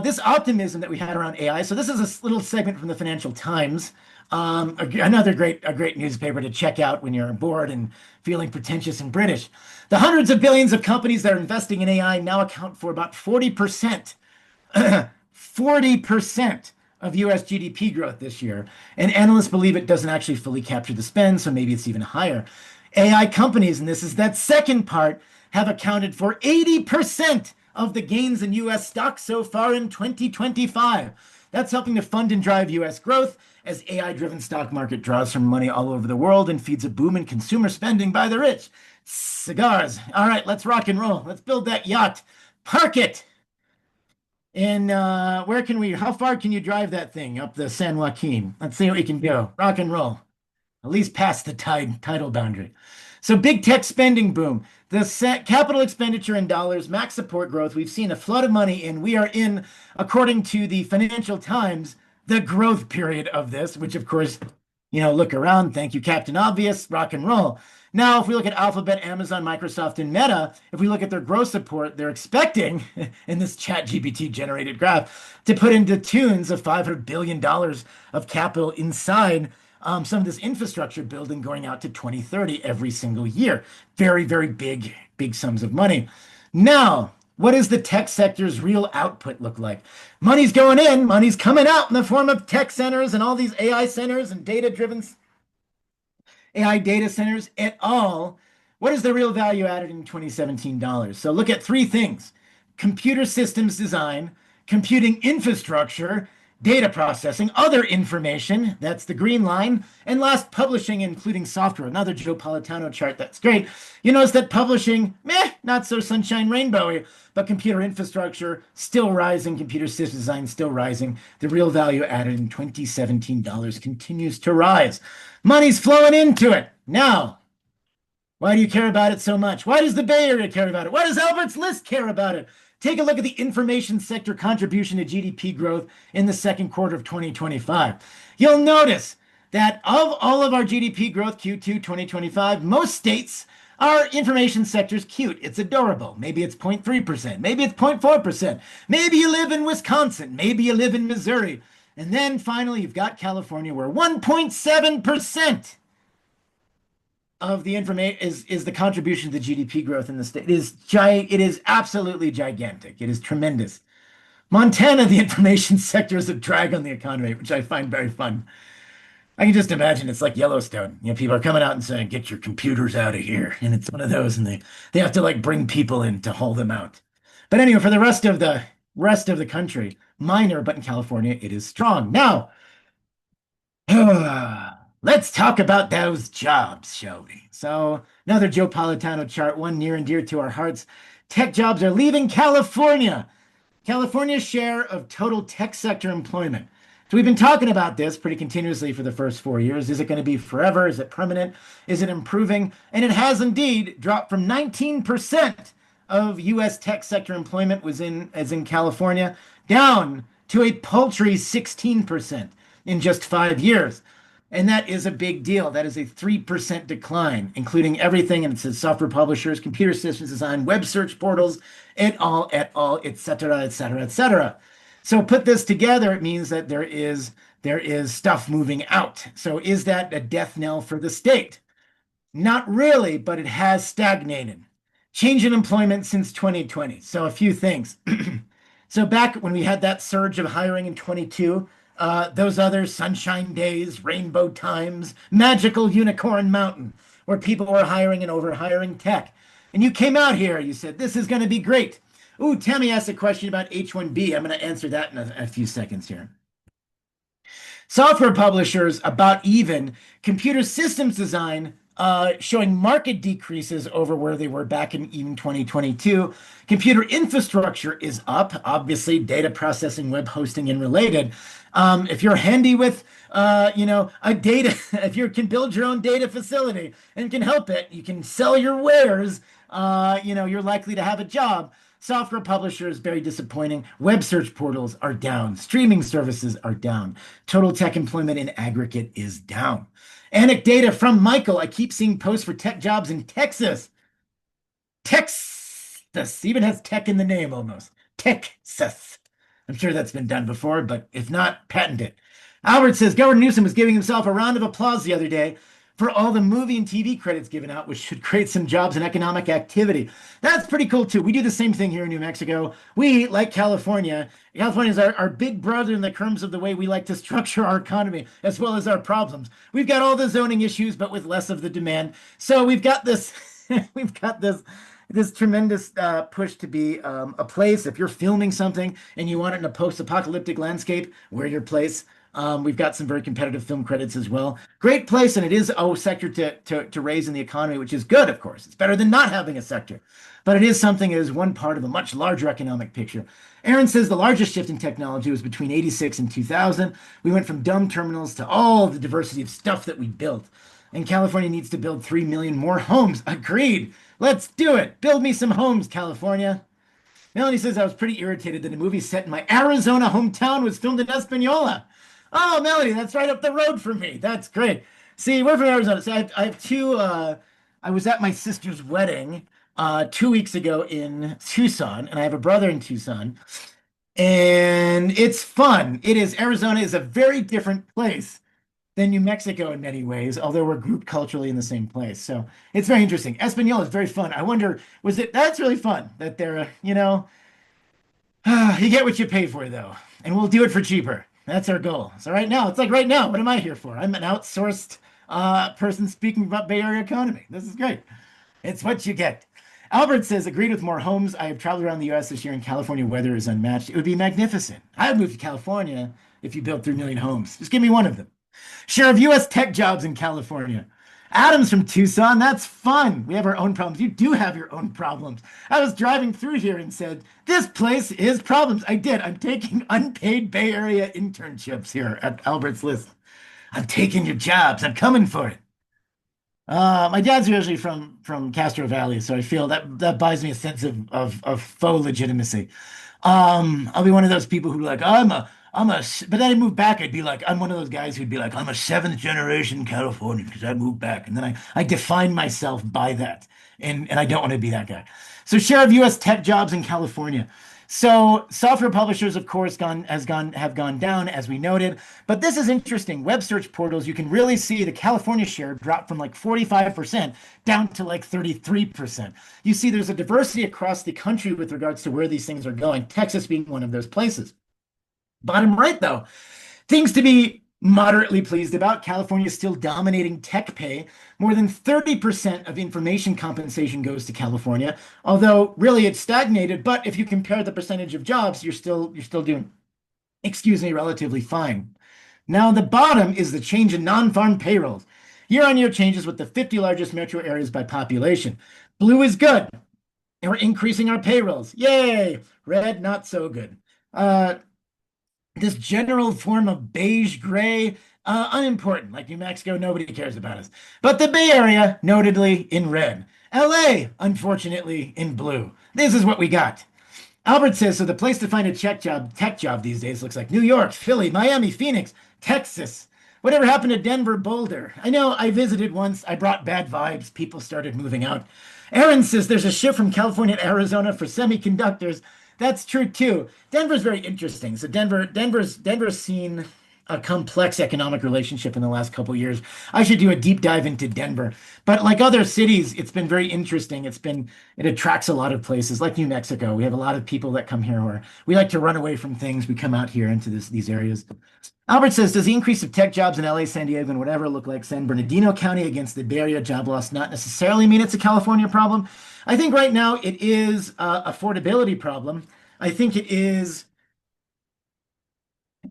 this optimism that we had around AI. So this is a little segment from the Financial Times, another great newspaper to check out when you're bored and feeling pretentious and British. The hundreds of billions of companies that are investing in AI now account for about 40%, 40% of US GDP growth this year. And analysts believe it doesn't actually fully capture the spend, so maybe it's even higher. AI companies, and this is that second part, have accounted for 80% of the gains in US stocks so far in 2025. That's helping to fund and drive US growth as AI-driven stock market draws from money all over the world and feeds a boom in consumer spending by the rich. Cigars. All right, let's rock and roll. Let's build that yacht. Park it. And how far can you drive that thing up the San Joaquin? Let's see what we can do. Rock and roll. At least past the tidal boundary. So big tech spending boom. The capital expenditure in dollars, max support growth. We've seen a flood of money in. We are in, according to the Financial Times, the growth period of this, which of course, look around. Thank you, Captain Obvious. Rock and roll. Now, if we look at Alphabet, Amazon, Microsoft, and Meta, if we look at their growth support, they're expecting, in this ChatGPT generated graph, to put into tunes of $500 billion of capital inside some of this infrastructure building going out to 2030 every single year. Very, very big sums of money. Now, what does the tech sector's real output look like? Money's going in, money's coming out in the form of tech centers and all these AI centers and data-driven AI data centers et al. What is the real value added in 2017 dollars? So look at three things: computer systems design, computing infrastructure, data processing, other information, that's the green line, and last, publishing, including software. Another Joe Politano chart, that's great. You notice that publishing, not so sunshine rainbowy, but computer infrastructure still rising, computer systems design still rising. The real value added in 2017 dollars continues to rise. Money's flowing into it. Now, why do you care about it so much? Why does the Bay Area care about it? Why does Albert's List care about it? Take a look at the information sector contribution to GDP growth in the second quarter of 2025. You'll notice that of all of our GDP growth, Q2 2025, most states, our information sector is cute. It's adorable. Maybe it's 0.3%. Maybe it's 0.4%. Maybe you live in Wisconsin. Maybe you live in Missouri. And then finally, you've got California, where 1.7% of the information is the contribution to the GDP growth in the state. It is absolutely gigantic. It is tremendous. Montana, the information sector, is a drag on the economy, which I find very fun. I can just imagine it's like Yellowstone. People are coming out and saying, "Get your computers out of here," and it's one of those, and they have to bring people in to haul them out. But anyway, for the rest of the country, minor, but in California, it is strong. Now, let's talk about those jobs, shall we? So, another Joe Politano chart, one near and dear to our hearts. Tech jobs are leaving California. California's share of total tech sector employment. So we've been talking about this pretty continuously for the first 4 years. Is it going to be forever? Is it permanent? Is it improving? And it has indeed dropped from 19% of U.S. tech sector employment was in, as in California, down to a paltry 16% in just 5 years. And that is a big deal. That is a 3% decline, including everything. And it says software publishers, computer systems design, web search portals, et al, et cetera, et cetera, et cetera. So put this together, it means that there is stuff moving out. So is that a death knell for the state? Not really, but it has stagnated. Change in employment since 2020. So a few things. So back when we had that surge of hiring in 22, those other sunshine days, rainbow times, magical unicorn mountain, where people were hiring and overhiring tech. And you came out here, you said, this is going to be great. Ooh, Tammy asked a question about H-1B. I'm going to answer that in a few seconds here. Software publishers about even. Computer systems design showing market decreases over where they were back in even 2022. Computer infrastructure is up, obviously, data processing, web hosting, and related. If you're handy with, a data, if you can build your own data facility and can help it, you can sell your wares, you're likely to have a job. Software publishers, very disappointing. Web search portals are down. Streaming services are down. Total tech employment in aggregate is down. Anecdata from Michael. I keep seeing posts for tech jobs in Texas. Texas even has tech in the name almost. Texas. I'm sure that's been done before, but if not, patent it. Albert says Governor Newsom was giving himself a round of applause the other day for all the movie and TV credits given out, which should create some jobs and economic activity. That's pretty cool too. We do the same thing here in New Mexico. We, like California, California is our big brother in the terms of the way we like to structure our economy as well as our problems. We've got all the zoning issues, but with less of the demand. So we've got this, we've got this tremendous push to be a place. If you're filming something and you want it in a post-apocalyptic landscape, we're your place. We've got some very competitive film credits as well. Great place, and it is a sector to raise in the economy, which is good, of course. It's better than not having a sector, but it is something that is one part of a much larger economic picture. Aaron says the largest shift in technology was between 86 and 2000. We went from dumb terminals to all the diversity of stuff that we built. And California needs to build 3 million more homes. Agreed. Let's do it. Build me some homes, California. Melanie says I was pretty irritated that a movie set in my Arizona hometown was filmed in Espanola. Oh, Melanie, that's right up the road from me. That's great. See, we're from Arizona. So I have two. I was at my sister's wedding 2 weeks ago in Tucson, and I have a brother in Tucson, and it's fun. It is. Arizona is a very different place than New Mexico in many ways, although we're grouped culturally in the same place. So it's very interesting. Espanola is very fun. I wonder, was it? That's really fun that they're. You get what you pay for, though, and we'll do it for cheaper. That's our goal. So right now, it's like right now, what am I here for? I'm an outsourced person speaking about Bay Area economy. This is great. It's what you get. Albert says, agreed with more homes. I have traveled around the U.S. this year, and California weather is unmatched. It would be magnificent. I'd move to California if you built 3 million homes. Just give me one of them. Share of U.S. tech jobs in California. Adam's from Tucson. That's fun. We have our own problems. You do have your own problems. I was driving through here and said, this place is problems. I did. I'm taking unpaid Bay Area internships here at Albert's List. I'm taking your jobs. I'm coming for it. My dad's usually from Castro Valley, so I feel that buys me a sense of faux legitimacy. I'll be one of those people who like, but then I moved back. I'd be like, I'm one of those guys who'd be like, I'm a seventh generation Californian because I moved back. And then I define myself by that. And I don't want to be that guy. So share of US tech jobs in California. So software publishers, of course, have gone down, as we noted. But this is interesting. Web search portals, you can really see the California share drop from like 45% down to like 33%. You see there's a diversity across the country with regards to where these things are going, Texas being one of those places. Bottom right, though, things to be moderately pleased about. California is still dominating tech pay. More than 30% of information compensation goes to California, although really it's stagnated. But if you compare the percentage of jobs, you're still doing, relatively fine. Now, the bottom is the change in non-farm payrolls. Year-on-year changes with the 50 largest metro areas by population. Blue is good. And we're increasing our payrolls. Yay! Red, not so good. This general form of beige gray, unimportant. Like New Mexico, nobody cares about us. But the Bay Area, notably in red. LA, unfortunately, in blue. This is what we got. Albert says, so the place to find a tech job these days looks like New York, Philly, Miami, Phoenix, Texas. Whatever happened to Denver, Boulder? I know I visited once. I brought bad vibes. People started moving out. Aaron says there's a shift from California to Arizona for semiconductors. That's true too. Denver's very interesting. So Denver's seen a complex economic relationship in the last couple of years. I should do a deep dive into Denver. But like other cities, it's been very interesting. It attracts a lot of places, like New Mexico. We have a lot of people that come here where we like to run away from things. We come out here into these areas. Albert says, does the increase of tech jobs in LA, San Diego, and whatever look like San Bernardino County against the Bay Area job loss not necessarily mean it's a California problem? I think right now it is a affordability problem. I think it is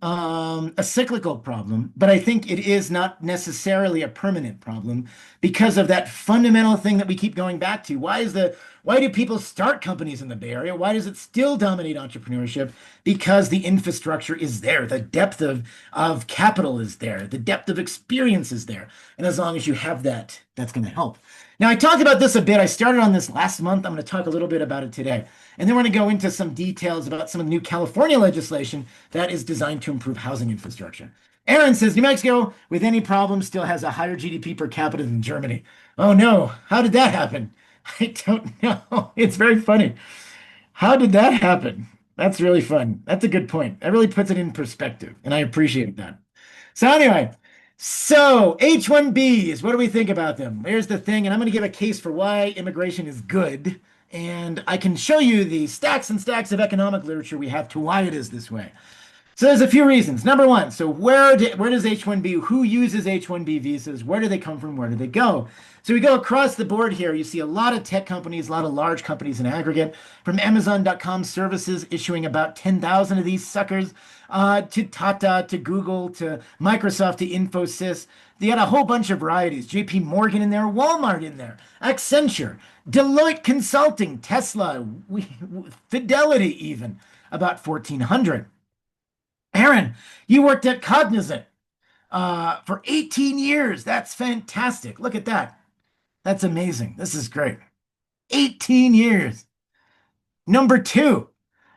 a cyclical problem, but I think it is not necessarily a permanent problem because of that fundamental thing that we keep going back to. Why do people start companies in the Bay Area? Why does it still dominate entrepreneurship? Because the infrastructure is there, the depth of capital is there, the depth of experience is there. And as long as you have that, that's going to help. Now, I talked about this a bit. I started on this last month. I'm going to talk a little bit about it today. And then we're going to go into some details about some of the new California legislation that is designed to improve housing infrastructure. Aaron says New Mexico, with any problem, still has a higher GDP per capita than Germany. Oh no, how did that happen? I don't know. It's very funny. How did that happen? That's really fun. That's a good point. That really puts it in perspective, and I appreciate that. So anyway, so H-1Bs, what do we think about them? Here's the thing, and I'm going to give a case for why immigration is good, and I can show you the stacks and stacks of economic literature we have to why it is this way. So there's a few reasons. Number one, so where does H-1B, who uses H-1B visas? Where do they come from? Where do they go? So we go across the board here. You see a lot of tech companies, a lot of large companies in aggregate, from Amazon.com services issuing about 10,000 of these suckers, to Tata, to Google, to Microsoft, to Infosys. They got a whole bunch of varieties. JP Morgan in there, Walmart in there, Accenture, Deloitte Consulting, Tesla, Fidelity even, about 1,400. Aaron, you worked at Cognizant for 18 years. That's fantastic. Look at that. That's amazing. This is great. 18 years. Number two,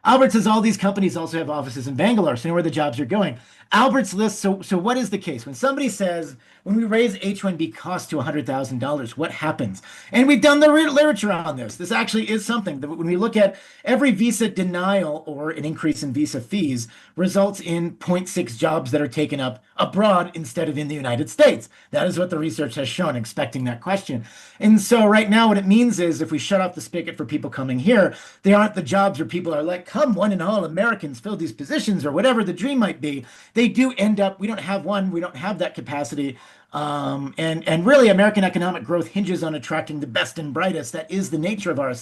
Albert says all these companies also have offices in Bangalore, so you know where the jobs are going. Albert's list. So what is the case? When somebody says, when we raise H-1B costs to $100,000, what happens? And we've done the literature on this. This actually is something that when we look at every visa denial or an increase in visa fees results in zero point 0.6 jobs that are taken up abroad instead of in the United States. That is what the research has shown, expecting that question. And so right now, what it means is if we shut off the spigot for people coming here, they aren't the jobs where people are like, come one and all Americans fill these positions or whatever the dream might be. They do end up, we don't have one, we don't have that capacity. And really, American economic growth hinges on attracting the best and brightest. That is the nature of our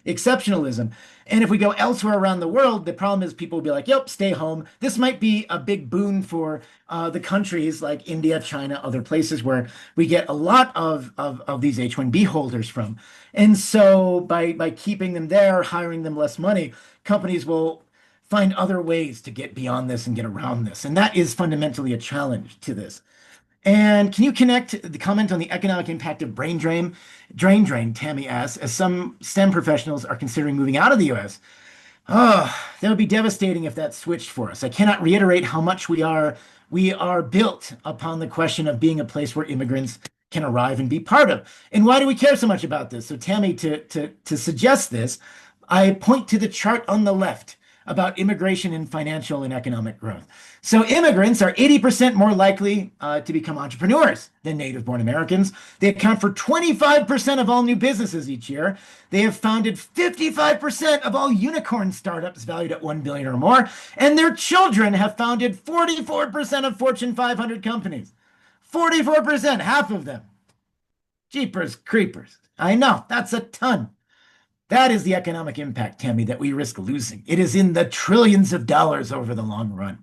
exceptionalism. And if we go elsewhere around the world, the problem is people will be like, yep, stay home. This might be a big boon for the countries like India, China, other places where we get a lot of these H-1B holders from. And so by keeping them there, hiring them less money, companies will find other ways to get beyond this and get around this. And that is fundamentally a challenge to this. And can you connect the comment on the economic impact of brain drain? Drain, Tammy asks, as some STEM professionals are considering moving out of the US. Oh, that would be devastating if that switched for us. I cannot reiterate how much we are built upon the question of being a place where immigrants can arrive and be part of. And why do we care so much about this? So Tammy, to suggest this, I point to the chart on the left about immigration and financial and economic growth. So immigrants are 80% more likely to become entrepreneurs than native-born Americans. They account for 25% of all new businesses each year. They have founded 55% of all unicorn startups valued at 1 billion or more, and their children have founded 44% of Fortune 500 companies. 44%, half of them. Jeepers creepers. I know, that's a ton. That is the economic impact, Tammy, that we risk losing. It is in the trillions of dollars over the long run.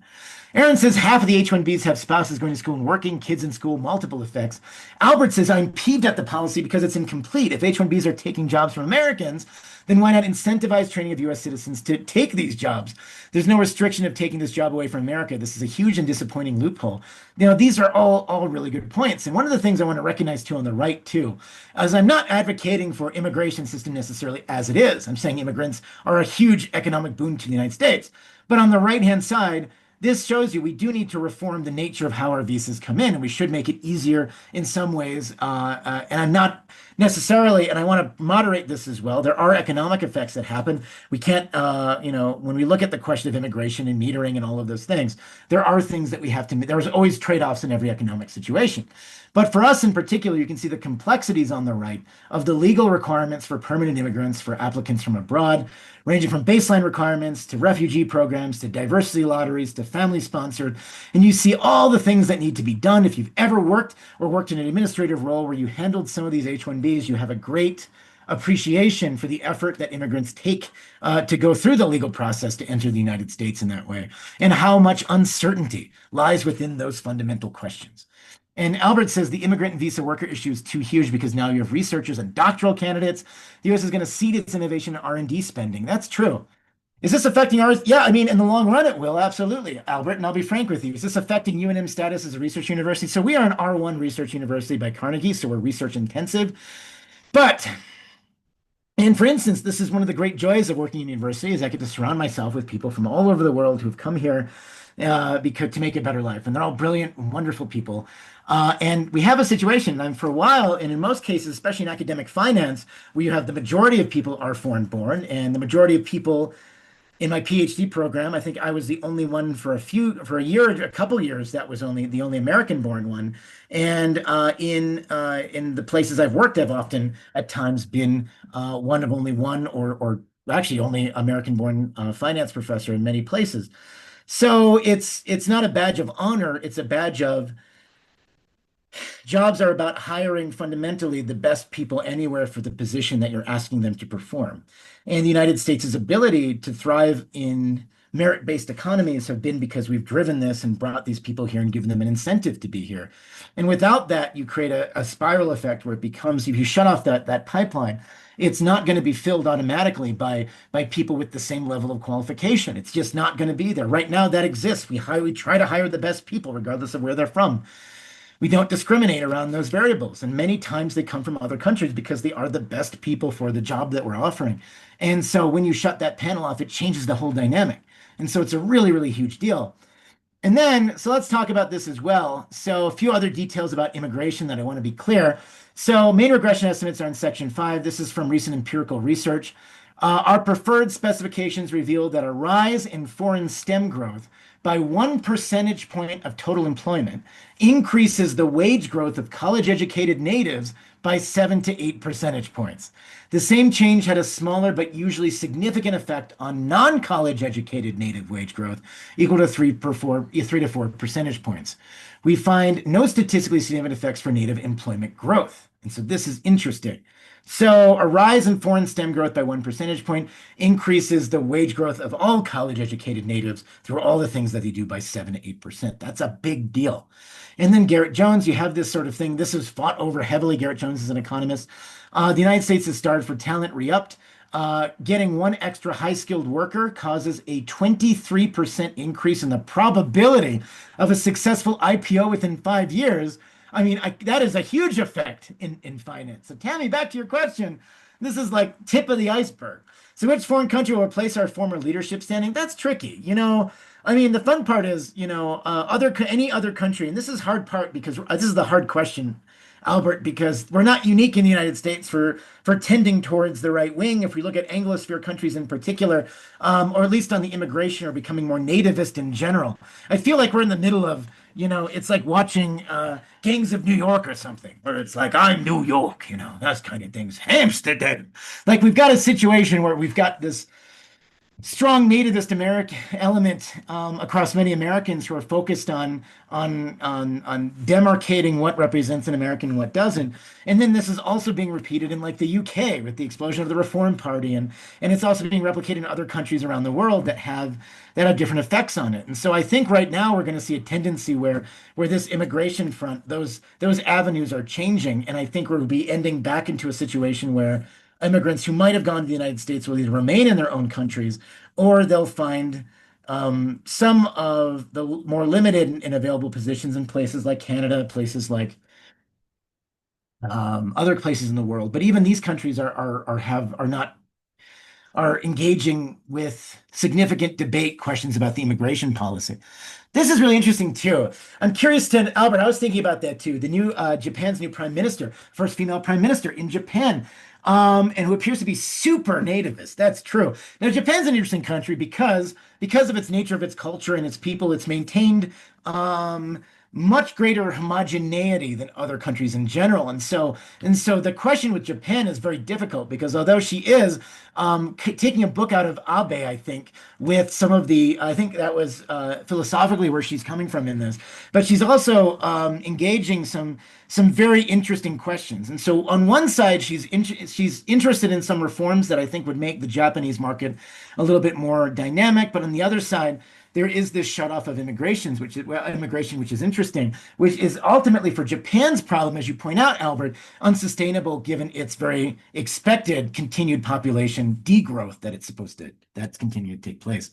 Aaron says half of the H-1Bs have spouses going to school and working, kids in school, multiple effects. Albert says, I'm peeved at the policy because it's incomplete. If H-1Bs are taking jobs from Americans, then why not incentivize training of U.S. citizens to take these jobs? There's no restriction of taking this job away from America. This is a huge and disappointing loophole. These are all really good points. And one of the things I want to recognize too on the right too, as I'm not advocating for immigration system necessarily as it is. I'm saying immigrants are a huge economic boon to the United States. But on the right-hand side, this shows you we do need to reform the nature of how our visas come in, and we should make it easier in some ways. And I'm not necessarily, and I want to moderate this as well. There are economic effects that happen. We can't, when we look at the question of immigration and metering and all of those things, there are things that we have to. There's always trade-offs in every economic situation. But for us in particular, you can see the complexities on the right of the legal requirements for permanent immigrants for applicants from abroad, ranging from baseline requirements to refugee programs to diversity lotteries to family sponsored. And you see all the things that need to be done. If you've ever worked or worked in an administrative role where you handled some of these H-1Bs, you have a great appreciation for the effort that immigrants take to go through the legal process to enter the United States in that way, and how much uncertainty lies within those fundamental questions. And Albert says the immigrant and visa worker issue is too huge because now you have researchers and doctoral candidates. The U.S. is going to cede its innovation and R&D spending. That's true. Is this affecting ours? Yeah, I mean, in the long run, it will, absolutely, Albert. And I'll be frank with you. Is this affecting UNM status as a research university? So we are an R1 research university by Carnegie, so we're research intensive. But and for instance, this is one of the great joys of working in university is I get to surround myself with people from all over the world who've come here because to make a better life. And they're all brilliant, wonderful people. And we have a situation, and for a while, and in most cases, especially in academic finance, where you have the majority of people are foreign born, and the majority of people in my PhD program, I think I was the only one for a year, a couple years, that was only the only American-born one. And in the places I've worked, I've often at times been one of only one, or actually only American-born finance professor in many places. So it's not a badge of honor; it's a badge of jobs are about hiring fundamentally the best people anywhere for the position that you're asking them to perform. And the United States' ability to thrive in merit-based economies have been because we've driven this and brought these people here and given them an incentive to be here. And without that, you create a spiral effect where it becomes, if you shut off that pipeline, it's not going to be filled automatically by people with the same level of qualification. It's just not going to be there. Right now, that exists. We try to hire the best people, regardless of where they're from. We don't discriminate around those variables. And many times they come from other countries because they are the best people for the job that we're offering. And so when you shut that panel off, it changes the whole dynamic. And so it's a really, really huge deal. And then, so let's talk about this as well. So a few other details about immigration that I want to be clear. So main regression estimates are in section 5. This is from recent empirical research. Our preferred specifications revealed that a rise in foreign STEM growth by 1 percentage point of total employment increases the wage growth of college-educated natives by 7 to 8 percentage points. The same change had a smaller but usually significant effect on non-college educated native wage growth, equal to 3 to 4 percentage points. We find no statistically significant effects for native employment growth. And so this is interesting. So a rise in foreign STEM growth by 1 percentage point increases the wage growth of all college-educated natives through all the things that they do by 7 to 8%. That's a big deal. And then Garrett Jones, you have this sort of thing. This was fought over heavily. Garrett Jones is an economist. The United States has started for talent re-upped. Getting one extra high-skilled worker causes a 23% increase in the probability of a successful IPO within 5 years. I mean, that is a huge effect in finance. So Tammy, back to your question. This is like tip of the iceberg. So which foreign country will replace our former leadership standing? That's tricky. I mean, the fun part is, any other country, and this is hard part because this is the hard question, Albert, because we're not unique in the United States for tending towards the right wing. If we look at Anglosphere countries in particular, or at least on the immigration, are becoming more nativist in general. I feel like we're in the middle of, it's like watching Gangs of New York or something, where it's like, I'm New York, those kind of things. Amsterdam. Like we've got a situation where we've got this strong nativist American element across many Americans who are focused on demarcating what represents an American and what doesn't. And then this is also being repeated in like the UK with the explosion of the Reform Party, and it's also being replicated in other countries around the world that have different effects on it. And so I think right now we're going to see a tendency where this immigration front, those avenues are changing, and I think we'll be ending back into a situation where immigrants who might have gone to the United States will either remain in their own countries or they'll find some of the more limited and available positions in places like Canada, places like other places in the world. But even these countries are engaging with significant debate questions about the immigration policy. This is really interesting too. I'm curious to Albert. I was thinking about that too. The new Japan's new prime minister, first female prime minister in Japan, and who appears to be super nativist. That's true. Now, Japan's an interesting country because of its nature of its culture and its people. It's maintained much greater homogeneity than other countries in general. And so the question with Japan is very difficult because although she is taking a book out of Abe, I think, with some of I think that was philosophically where she's coming from in this, but she's also engaging some very interesting questions. And so on one side, she's interested in some reforms that I think would make the Japanese market a little bit more dynamic, but on the other side, there is this shut off of immigration, which is interesting, which is ultimately for Japan's problem, as you point out, Albert, unsustainable given its very expected continued population degrowth that's continued to take place.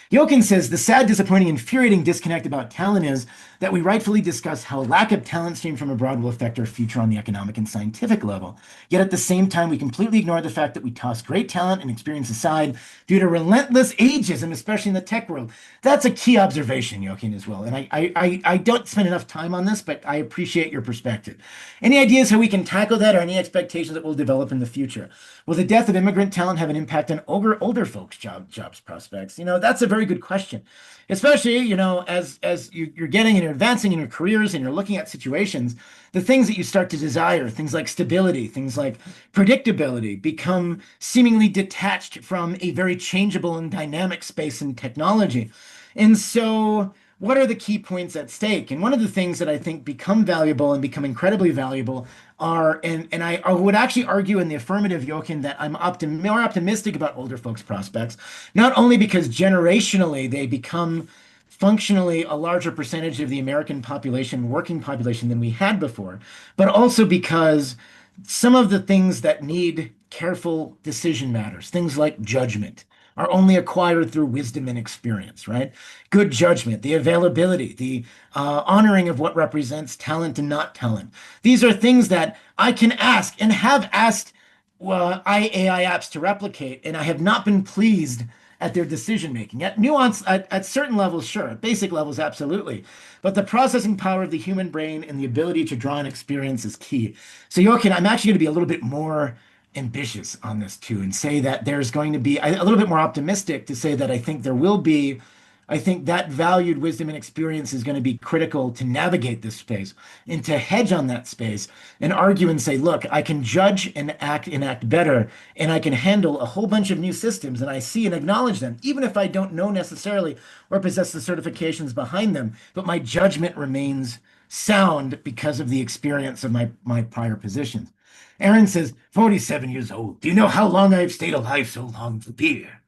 Yokin says the sad, disappointing, infuriating disconnect about talent is that we rightfully discuss how lack of talent stream from abroad will affect our future on the economic and scientific level. Yet at the same time, we completely ignore the fact that we toss great talent and experience aside due to relentless ageism, especially in the tech world. That's a key observation, Joaquin, as well. And I don't spend enough time on this, but I appreciate your perspective. Any ideas how we can tackle that or any expectations that will develop in the future? Will the death of immigrant talent have an impact on older folks' jobs prospects? That's a very good question. Especially, as you're getting and you're advancing in your careers and you're looking at situations, the things that you start to desire, things like stability, things like predictability, become seemingly detached from a very changeable and dynamic space in technology. And so, what are the key points at stake? And one of the things that I think become valuable and become incredibly valuable and I would actually argue in the affirmative, Jochen, that I'm more optimistic about older folks' prospects, not only because generationally they become functionally a larger percentage of the American population, working population than we had before, but also because some of the things that need careful decision matters, things like judgment, are only acquired through wisdom and experience, right? Good judgment, the availability, the honoring of what represents talent and not talent. These are things that I can ask and have asked AI apps to replicate, and I have not been pleased at their decision making. At nuance, at certain levels, sure. At basic levels, absolutely. But the processing power of the human brain and the ability to draw an experience is key. So, Jochen, I'm actually going to be a little bit more ambitious on this too, and say that there's going to be a little bit more optimistic to say that I think there will be. I think that valued wisdom and experience is going to be critical to navigate this space and to hedge on that space and argue and say, look, I can judge and act better, and I can handle a whole bunch of new systems, and I see and acknowledge them, even if I don't know necessarily or possess the certifications behind them, but my judgment remains sound because of the experience of my prior positions. Aaron says, 47 years old. Do you know how long I've stayed alive so long to be here?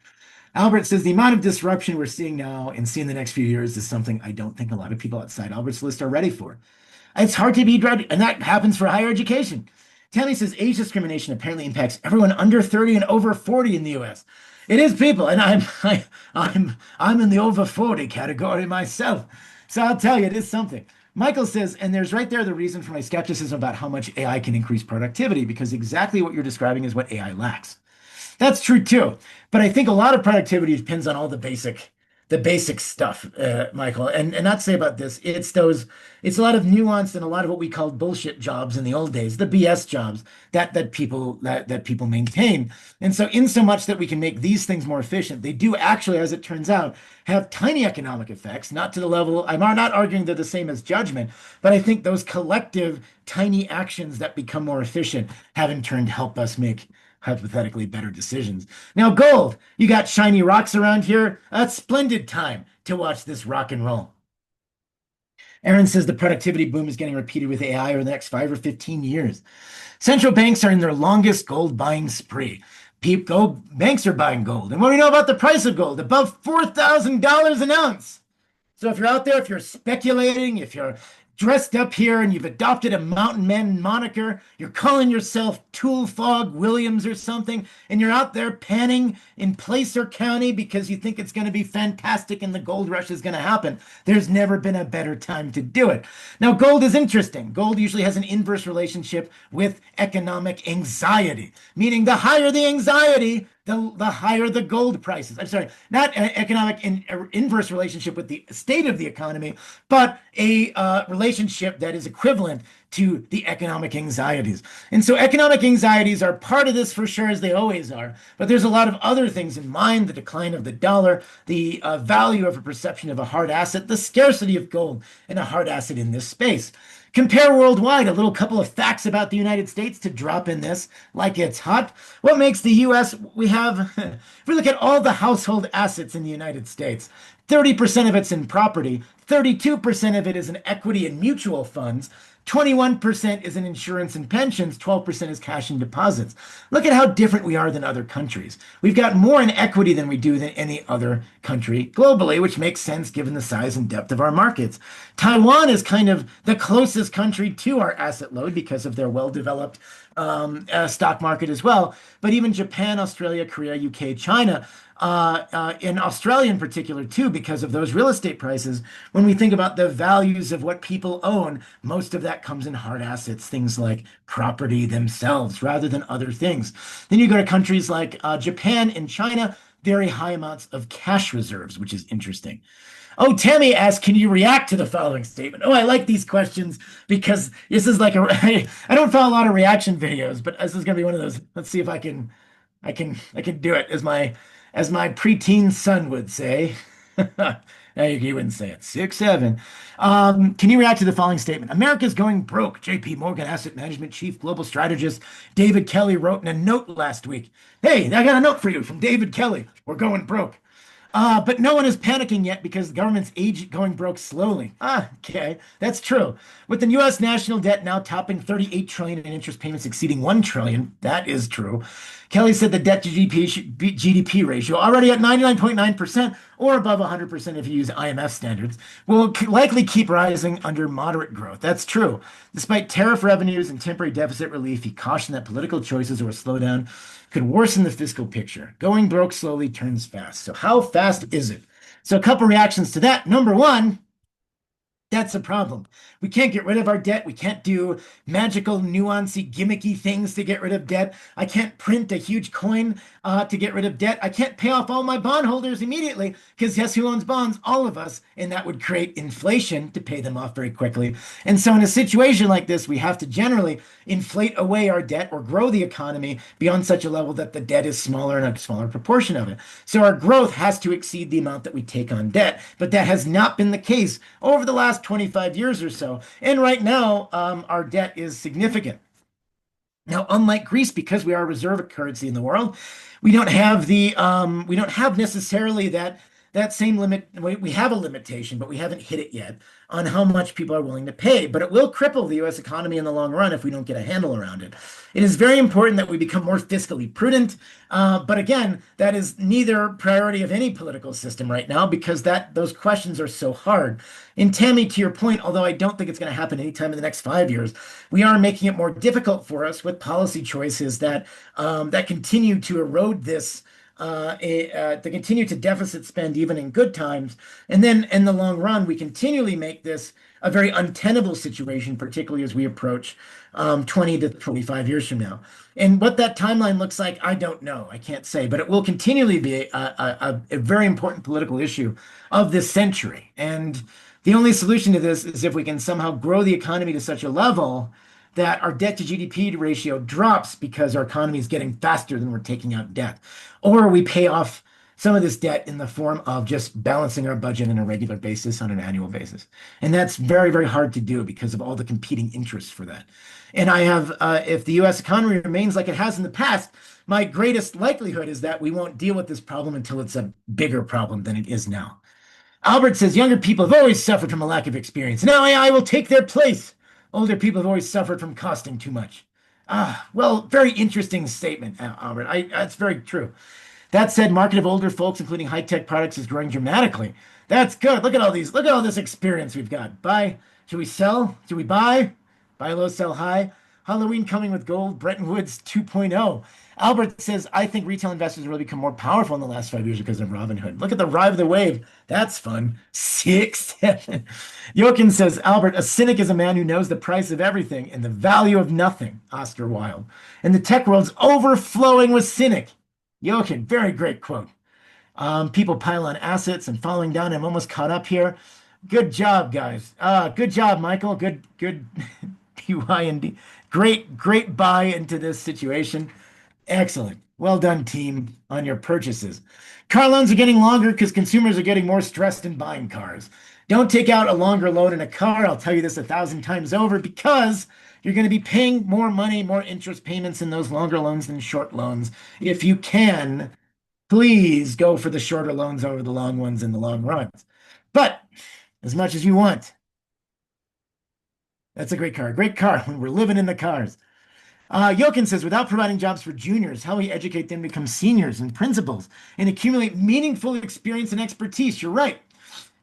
Albert says the amount of disruption we're seeing now and see in the next few years is something I don't think a lot of people outside Albert's list are ready for. It's hard to be ready, and that happens for higher education. Tammy says age discrimination apparently impacts everyone under 30 and over 40 in the US. It is people, and I'm in the over 40 category myself. So I'll tell you, it is something. Michael says, and there's right there the reason for my skepticism about how much AI can increase productivity, because exactly what you're describing is what AI lacks. That's true too. But I think a lot of productivity depends on all the basic stuff, Michael. And not to say about this, it's a lot of nuance and a lot of what we called bullshit jobs in the old days, the BS jobs that people maintain. And so in so much that we can make these things more efficient, they do actually, as it turns out, have tiny economic effects, not to the level, I'm not arguing they're the same as judgment, but I think those collective tiny actions that become more efficient have in turn helped us make hypothetically better decisions. Now, gold, you got shiny rocks around here. A splendid time to watch this rock and roll. Aaron says the productivity boom is getting repeated with AI over the next 5 or 15 years. Central banks are in their longest gold buying spree. Banks are buying gold. And what do we know about the price of gold? Above $4,000 an ounce. So if you're out there, if you're speculating, if you're dressed up here and you've adopted a mountain man moniker, you're calling yourself Tool Fog Williams or something, and you're out there panning in Placer County because you think it's going to be fantastic and the gold rush is going to happen, there's never been a better time to do it. Now, gold is interesting. Gold usually has an inverse relationship with economic anxiety, meaning the higher the anxiety, the higher the gold prices. I'm sorry, not an economic inverse relationship with the state of the economy, but a relationship that is equivalent to the economic anxieties. And so economic anxieties are part of this for sure, as they always are. But there's a lot of other things in mind: the decline of the dollar, the value of a perception of a hard asset, the scarcity of gold and a hard asset in this space. Compare worldwide, a little couple of facts about the United States to drop in this like it's hot. What makes the US? We have, if we look at all the household assets in the United States, 30% of it's in property, 32% of it is in equity and mutual funds, 21% is in insurance and pensions, 12% is cash and deposits. Look at how different we are than other countries. We've got more in equity than we do than any other country globally, which makes sense given the size and depth of our markets. Taiwan is kind of the closest country to our asset load because of their well-developed stock market as well. But even Japan, Australia, Korea, UK, China, in Australia in particular, too, because of those real estate prices, when we think about the values of what people own, most of that comes in hard assets, things like property themselves, rather than other things. Then you go to countries like Japan and China, very high amounts of cash reserves, which is interesting. Oh, Tammy asks, can you react to the following statement? Oh, I like these questions because this is like a, I don't follow a lot of reaction videos, but this is going to be one of those. Let's see if I can do it as my preteen son would say. He wouldn't say it. 6'7". Can you react to the following statement? America's going broke. JP Morgan Asset Management Chief Global Strategist David Kelly wrote in a note last week. Hey, I got a note for you from David Kelly. We're going broke. But no one is panicking yet because the government's going broke slowly. Okay, that's true. With the U.S. national debt now topping 38 trillion and interest payments exceeding 1 trillion, that is true. Kelly said the debt to GDP ratio, already at 99.9% or above 100% if you use IMF standards, will likely keep rising under moderate growth. That's true. Despite tariff revenues and temporary deficit relief, he cautioned that political choices or a slowdown could worsen the fiscal picture. Going broke slowly turns fast. So how fast is it? So a couple reactions to that. Number one, that's a problem. We can't get rid of our debt. We can't do magical, nuancy, gimmicky things to get rid of debt. I can't print a huge coin to get rid of debt. I can't pay off all my bondholders immediately because guess who owns bonds? All of us. And that would create inflation to pay them off very quickly. And so in a situation like this, we have to generally inflate away our debt or grow the economy beyond such a level that the debt is smaller and a smaller proportion of it. So our growth has to exceed the amount that we take on debt. But that has not been the case over the last 25 years or so. And right now, our debt is significant. Now, unlike Greece, because we are a reserve currency in the world, we don't have necessarily that same limit. We have a limitation, but we haven't hit it yet on how much people are willing to pay. But it will cripple the U.S. economy in the long run if we don't get a handle around it. It is very important that we become more fiscally prudent. But again, that is neither priority of any political system right now because those questions are so hard. And Tammy, to your point, although I don't think it's going to happen anytime in the next 5 years, we are making it more difficult for us with policy choices that continue to erode this. To continue to deficit spend even in good times. And then in the long run, we continually make this a very untenable situation, particularly as we approach 20 to 25 years from now. And what that timeline looks like, I don't know. I can't say, but it will continually be a very important political issue of this century. And the only solution to this is if we can somehow grow the economy to such a level that our debt to GDP ratio drops because our economy is getting faster than we're taking out debt, or we pay off some of this debt in the form of just balancing our budget on a regular basis, on an annual basis. And that's very, very hard to do because of all the competing interests for that. And if the US economy remains like it has in the past, my greatest likelihood is that we won't deal with this problem until it's a bigger problem than it is now. Albert says younger people have always suffered from a lack of experience. Now AI will take their place. Older people have always suffered from costing too much. Well, very interesting statement, Albert. That's very true. That said, market of older folks, including high-tech products, is growing dramatically. That's good. Look at all these. Look at all this experience we've got. Buy. Should we sell? Should we buy? Buy low, sell high. Halloween coming with gold. Bretton Woods 2.0. Albert says, I think retail investors have really become more powerful in the last 5 years because of Robinhood. Look at the ride of the wave. That's fun. 6, 7. Jochen says, Albert, a cynic is a man who knows the price of everything and the value of nothing. Oscar Wilde. And the tech world's overflowing with cynic. Jochen, very great quote. People pile on assets and falling down. I'm almost caught up here. Good job, guys. Good job, Michael. Good BYND. Great buy into this situation. Excellent. Well done, team, on your purchases. Car loans are getting longer because consumers are getting more stressed in buying cars. Don't take out a longer loan in a car. I'll tell you this 1,000 times over because you're going to be paying more money, more interest payments in those longer loans than short loans. If you can, please go for the shorter loans over the long ones in the long runs. But as much as you want, that's a great car. Great car when we're living in the cars. Jochen says, without providing jobs for juniors, how we educate them to become seniors and principals and accumulate meaningful experience and expertise. You're right.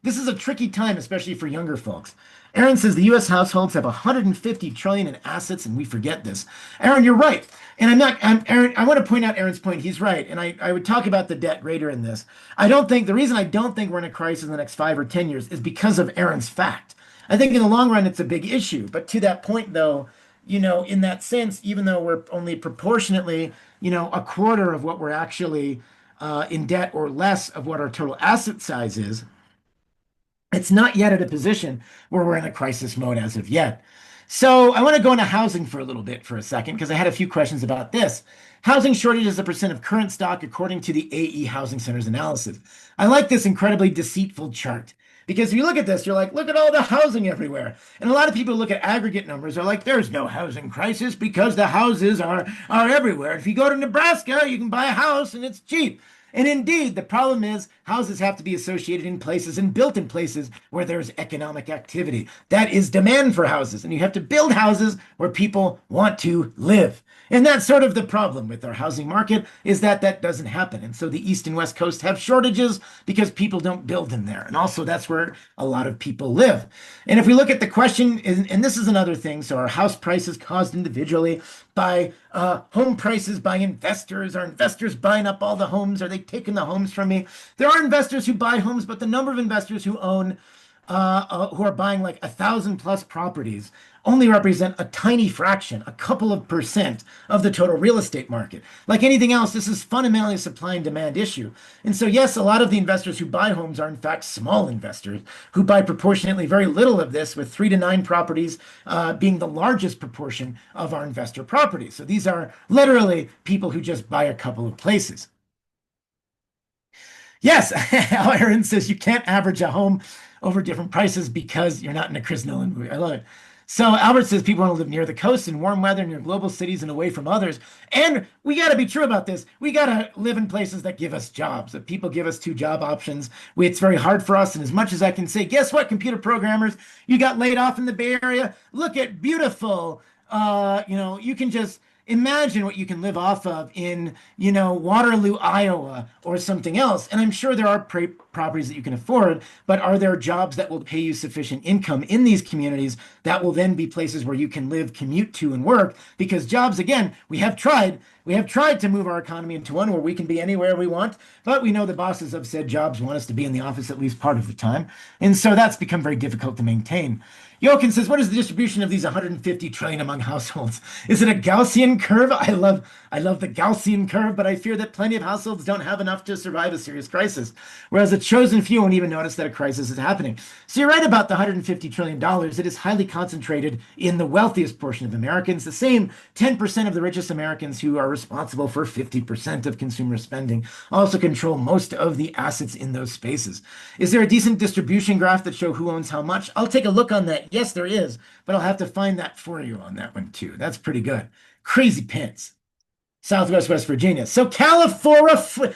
This is a tricky time, especially for younger folks. Aaron says the U.S. households have 150 trillion in assets, and we forget this. Aaron, you're right. And Aaron, I want to point out Aaron's point. He's right. And I would talk about the debt greater in this. The reason I don't think we're in a crisis in the next 5 or 10 years is because of Aaron's fact. I think in the long run, it's a big issue. But to that point, though, in that sense, even though we're only proportionately, a quarter of what we're actually in debt or less of what our total asset size is, it's not yet at a position where we're in a crisis mode as of yet. So I want to go into housing for a little bit for a second because I had a few questions about this. Housing shortage is a percent of current stock according to the AE Housing Center's analysis. I like this incredibly deceitful chart because if you look at this, you're like, look at all the housing everywhere. And a lot of people look at aggregate numbers are like, there's no housing crisis because the houses are everywhere. If you go to Nebraska, you can buy a house and it's cheap. And indeed, the problem is houses have to be associated in places and built in places where there's economic activity. That is demand for houses. And you have to build houses where people want to live. And that's sort of the problem with our housing market is that that doesn't happen. And so the East and West Coast have shortages because people don't build in there. And also that's where a lot of people live. And if we look at the question, and this is another thing, so are house prices caused individually by home prices by investors? Are investors buying up all the homes? Are they taking the homes from me? There are investors who buy homes, but the number of investors who own who are buying like 1,000 plus properties only represent a tiny fraction, a couple of percent of the total real estate market. Like anything else, this is fundamentally a supply and demand issue. And so, yes, a lot of the investors who buy homes are in fact small investors who buy proportionately very little of this, with 3 to 9 properties being the largest proportion of our investor properties. So these are literally people who just buy a couple of places. Yes, Aaron says you can't average a home over different prices because you're not in a Chris Nolan movie. I love it. So Albert says people want to live near the coast in warm weather, near global cities, and away from others. And we got to be true about this. We got to live in places that give us jobs. If people give us 2 job options, it's very hard for us. And as much as I can say, guess what, computer programmers, you got laid off in the Bay Area. Look at beautiful. You can just imagine what you can live off of in, Waterloo, Iowa, or something else. And I'm sure there are properties that you can afford, but are there jobs that will pay you sufficient income in these communities that will then be places where you can live, commute to, and work? Because jobs, again, we have tried to move our economy into one where we can be anywhere we want, but we know the bosses have said jobs want us to be in the office at least part of the time. And so that's become very difficult to maintain. Jochen says, what is the distribution of these 150 trillion among households? Is it a Gaussian curve? I love the Gaussian curve, but I fear that plenty of households don't have enough to survive a serious crisis, whereas a chosen few won't even notice that a crisis is happening. So you're right about the $150 trillion. It is highly concentrated in the wealthiest portion of Americans, the same 10% of the richest Americans who are responsible for 50% of consumer spending, also control most of the assets in those spaces. Is there a decent distribution graph that show who owns how much? I'll take a look on that. Yes, there is, but I'll have to find that for you on that one too. That's pretty good. Crazy pants. Southwest West Virginia. So California.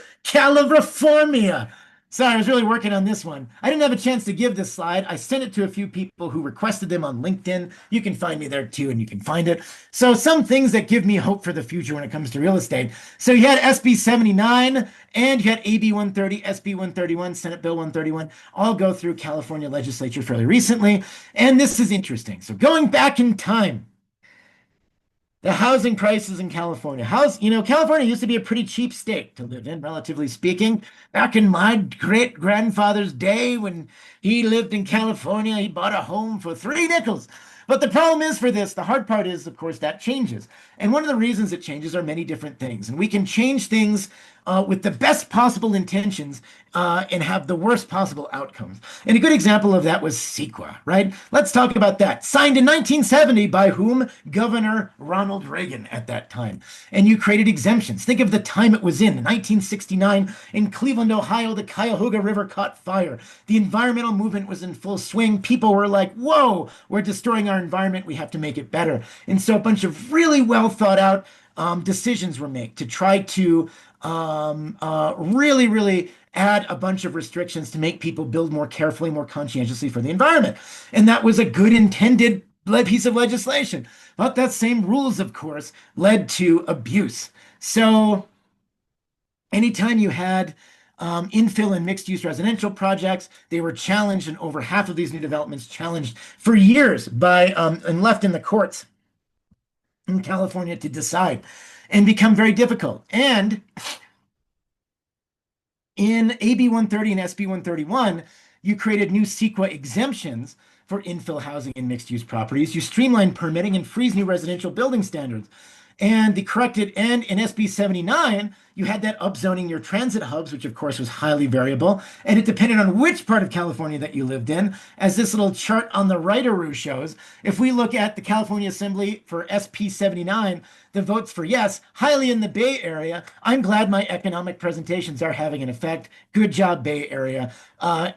Sorry, I was really working on this one. I didn't have a chance to give this slide. I sent it to a few people who requested them on LinkedIn. You can find me there too, and you can find it. So some things that give me hope for the future when it comes to real estate. So you had SB 79 and you had AB 130, SB 131, Senate Bill 131, all go through California legislature fairly recently. And this is interesting. So going back in time, the housing prices in California. California used to be a pretty cheap state to live in, relatively speaking. Back in my great grandfather's day, when he lived in California, he bought a home for 3 nickels. But the problem is for this, the hard part is, of course, that changes. And one of the reasons it changes are many different things. And we can change things with the best possible intentions and have the worst possible outcomes. And a good example of that was CEQA, right? Let's talk about that. Signed in 1970 by whom? Governor Ronald Reagan at that time. And you created exemptions. Think of the time it was in 1969 in Cleveland, Ohio, the Cuyahoga River caught fire. The environmental movement was in full swing. People were like, whoa, we're destroying our environment. We have to make it better. And so a bunch of really well thought out decisions were made to try to really add a bunch of restrictions to make people build more carefully, more conscientiously for the environment. And that was a good intended piece of legislation. But that same rules, of course, led to abuse. So anytime you had infill and mixed-use residential projects, they were challenged, and over half of these new developments challenged for years by and left in the courts in California to decide and become very difficult. And in AB 130 and SB 131, you created new CEQA exemptions for infill housing and mixed-use properties. You streamlined permitting and freeze new residential building standards. And the corrected end in SB 79, you had that upzoning your transit hubs, which of course was highly variable. And it depended on which part of California that you lived in. As this little chart on the right-aroo shows, if we look at the California Assembly for SP 79, the votes for yes, highly in the Bay Area. I'm glad my economic presentations are having an effect. Good job, Bay Area,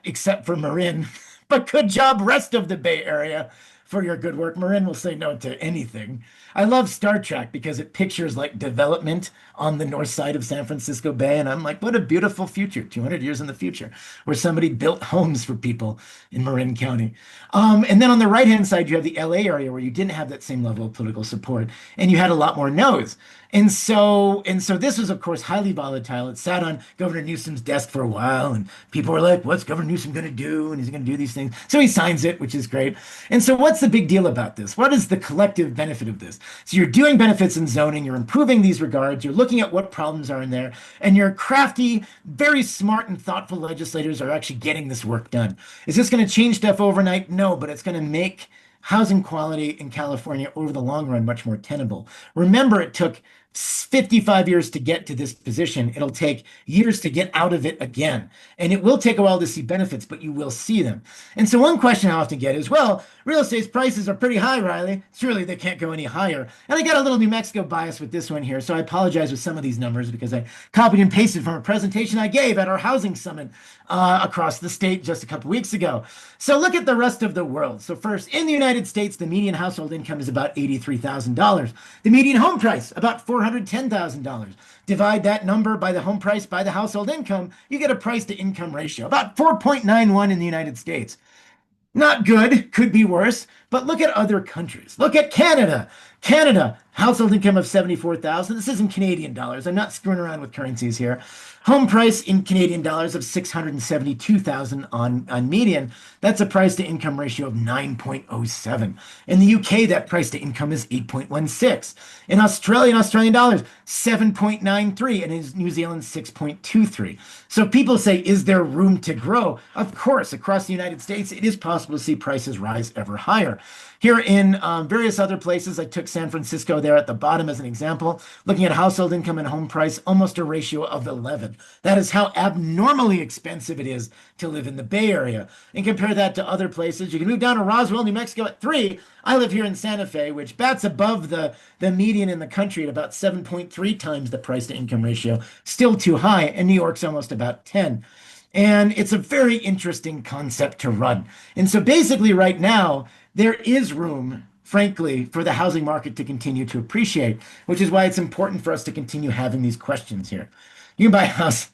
except for Marin. But good job, rest of the Bay Area, for your good work. Marin will say no to anything. I love Star Trek because it pictures like development on the north side of San Francisco Bay. And I'm like, what a beautiful future, 200 years in the future, where somebody built homes for people in Marin County. And then on the right-hand side, you have the LA area where you didn't have that same level of political support and you had a lot more no's. And so this was, of course, highly volatile. It sat on Governor Newsom's desk for a while, and people were like, what's Governor Newsom going to do? And he's going to do these things. So he signs it, which is great. And so what's the big deal about this? What is the collective benefit of this? So you're doing benefits and zoning, you're improving these regards, you're looking at what problems are in there, and your crafty, very smart and thoughtful legislators are actually getting this work done. Is this going to change stuff overnight? No, but it's going to make housing quality in California over the long run much more tenable. Remember, it took 55 years to get to this position. It'll take years to get out of it again. And it will take a while to see benefits, but you will see them. And so one question I often get is, well, real estate prices are pretty high, Reilly. Surely they can't go any higher. And I got a little New Mexico bias with this one here, so I apologize with some of these numbers because I copied and pasted from a presentation I gave at our housing summit across the state just a couple weeks ago. So look at the rest of the world. So first, in the United States, the median household income is about $83,000. The median home price, about $410,000. Divide that number by the home price by the household income, you get a price to income ratio, about 4.91 in the United States. Not good, could be worse, but look at other countries. Look at Canada. Canada, household income of 74,000. This is in Canadian dollars. I'm not screwing around with currencies here. Home price in Canadian dollars of 672,000 on median. That's a price to income ratio of 9.07. In the UK, that price to income is 8.16. In Australia, in Australian dollars, 7.93, and in New Zealand, 6.23. So people say, is there room to grow? Of course, across the United States, it is possible to see prices rise ever higher. Here in various other places, I took San Francisco there at the bottom as an example, looking at household income and home price, almost a ratio of 11. That is how abnormally expensive it is to live in the Bay Area. And compare that to other places. You can move down to Roswell, New Mexico at 3. I live here in Santa Fe, which bats above the median in the country at about 7.3 times the price to income ratio. Still too high, and New York's almost about 10. And it's a very interesting concept to run. And so basically, right now, there is room, frankly, for the housing market to continue to appreciate, which is why it's important for us to continue having these questions here. You can buy a house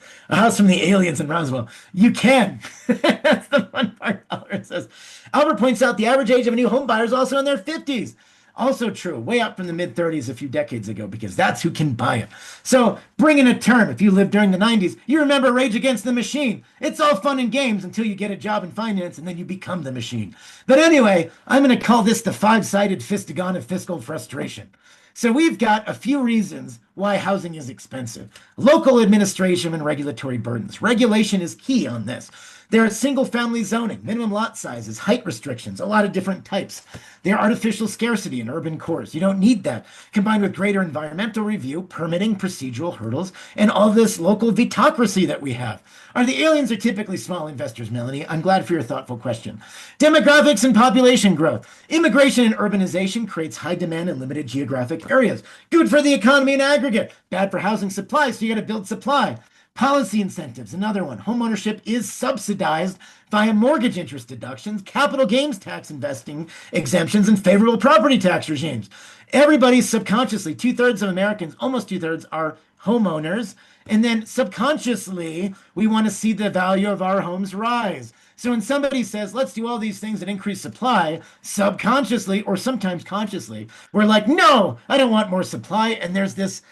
from the aliens in Roswell. You can. That's the fun part, Albert says. Albert points out the average age of a new home buyer is also in their 50s. Also true, way up from the mid 30s a few decades ago, because that's who can buy it. So bring in a term. If you lived during the 90s, you remember Rage Against the Machine. It's all fun and games until you get a job in finance and then you become the machine. But anyway, I'm going to call this the five-sided fistagon of fiscal frustration. So we've got a few reasons why housing is expensive. Local administration and regulatory burdens. Regulation is key on this. There are single-family zoning, minimum lot sizes, height restrictions, a lot of different types. There are artificial scarcity in urban cores. You don't need that. Combined with greater environmental review, permitting, procedural hurdles, and all this local vetocracy that we have. The aliens are typically small investors, Melanie. I'm glad for your thoughtful question. Demographics and population growth. Immigration and urbanization creates high demand in limited geographic areas. Good for the economy in aggregate. Bad for housing supply, so you got to build supply. Policy incentives, another one. Homeownership is subsidized via mortgage interest deductions, capital gains tax investing exemptions, and favorable property tax regimes. Everybody subconsciously, two-thirds of Americans, almost two-thirds, are homeowners. And then subconsciously, we want to see the value of our homes rise. So when somebody says, let's do all these things that increase supply, subconsciously or sometimes consciously, we're like, no, I don't want more supply. And there's this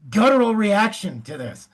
guttural reaction to this.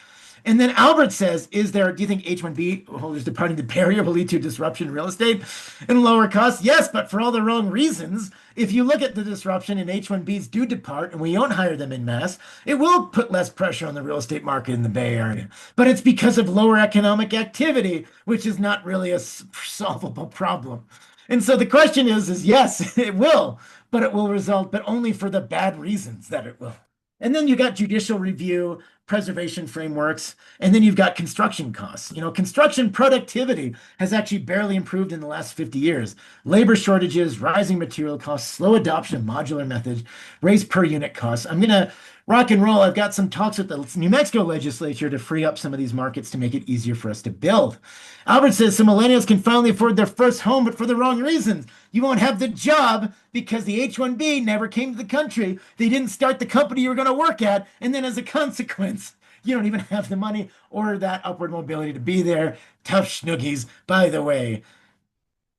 And then Albert says, do you think H-1B holders departing the barrier will lead to disruption in real estate and lower costs? Yes, but for all the wrong reasons. If you look at the disruption and H-1Bs do depart and we don't hire them in mass, it will put less pressure on the real estate market in the Bay Area. But it's because of lower economic activity, which is not really a solvable problem. And so the question is yes, it will, but it will result, but only for the bad reasons that it will. And then you got judicial review, preservation frameworks, and then you've got construction costs. Construction productivity has actually barely improved in the last 50 years. Labor shortages, rising material costs, slow adoption of modular methods, raised per unit costs. I'm going to rock and roll. I've got some talks with the New Mexico legislature to free up some of these markets to make it easier for us to build. Albert says some millennials can finally afford their first home, but for the wrong reasons. You won't have the job because the H-1B never came to the country. They didn't start the company you were going to work at. And then as a consequence, you don't even have the money or that upward mobility to be there. Tough schnoogies. By the way,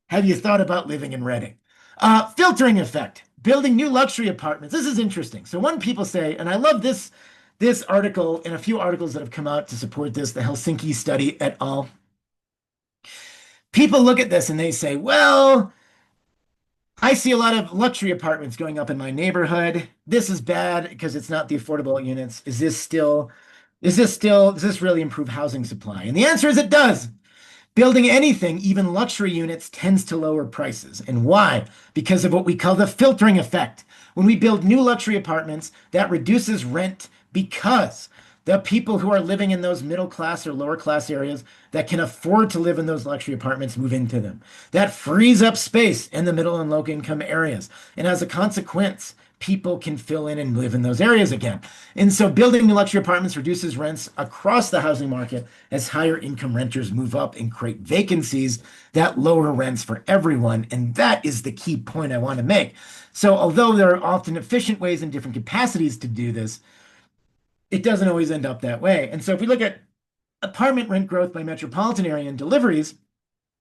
have you thought about living in Reading? Filtering effect. Building new luxury apartments. This is interesting. So when people say, and I love this article and a few articles that have come out to support this, the Helsinki study et al. People look at this and they say, well, I see a lot of luxury apartments going up in my neighborhood. This is bad because it's not the affordable units. Does this really improve housing supply? And the answer is it does. Building anything, even luxury units, tends to lower prices. And why? Because of what we call the filtering effect. When we build new luxury apartments, that reduces rent because the people who are living in those middle class or lower class areas that can afford to live in those luxury apartments move into them. That frees up space in the middle and low income areas. And as a consequence, people can fill in and live in those areas again. And so building new luxury apartments reduces rents across the housing market as higher income renters move up and create vacancies that lower rents for everyone. And that is the key point I want to make. So although there are often efficient ways and different capacities to do this, it doesn't always end up that way. And so if we look at apartment rent growth by metropolitan area and deliveries,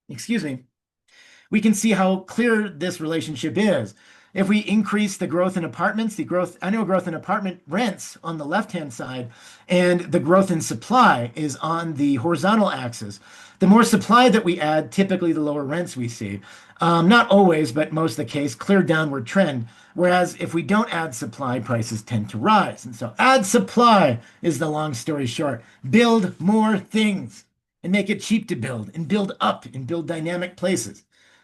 we can see how clear this relationship is. If we increase the growth in apartments, annual growth in apartment rents on the left-hand side, and the growth in supply is on the horizontal axis. The more supply that we add, typically the lower rents we see. Not always, but most of the case, clear downward trend. Whereas if we don't add supply, prices tend to rise. And so add supply is the long story short. Build more things and make it cheap to build and build up and build dynamic places.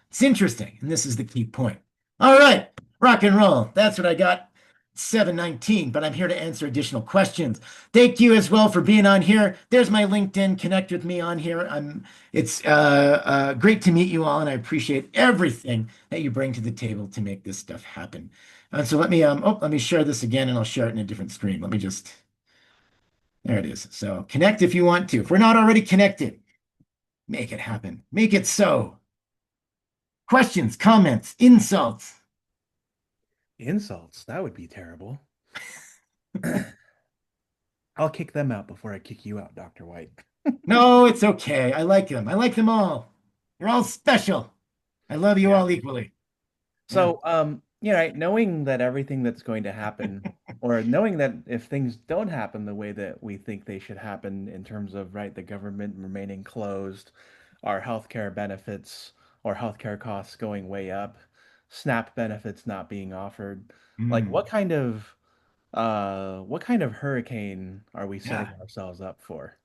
It's interesting, and this is the key point. All right, rock and roll. That's what I got. 7:19, but I'm here to answer additional questions. Thank you as well for being on here. There's my LinkedIn. Connect with me on here. It's great to meet you all, and I appreciate everything that you bring to the table to make this stuff happen. So let me share this again, and I'll share it in a different screen. Let me just there it is. So connect if you want to. If we're not already connected, make it happen. Make it so. Questions, comments, insults. Insults, that would be terrible. I'll kick them out before I kick you out, Dr. White. No, it's okay. I like them. I like them all. You're all special. I love you Yeah. all equally. Yeah. So, right, knowing that everything that's going to happen, or knowing that if things don't happen the way that we think they should happen in terms of, right, the government remaining closed, our healthcare benefits or healthcare costs going way up, SNAP benefits not being offered, like Mm. what kind of hurricane are we setting Yeah. ourselves up for?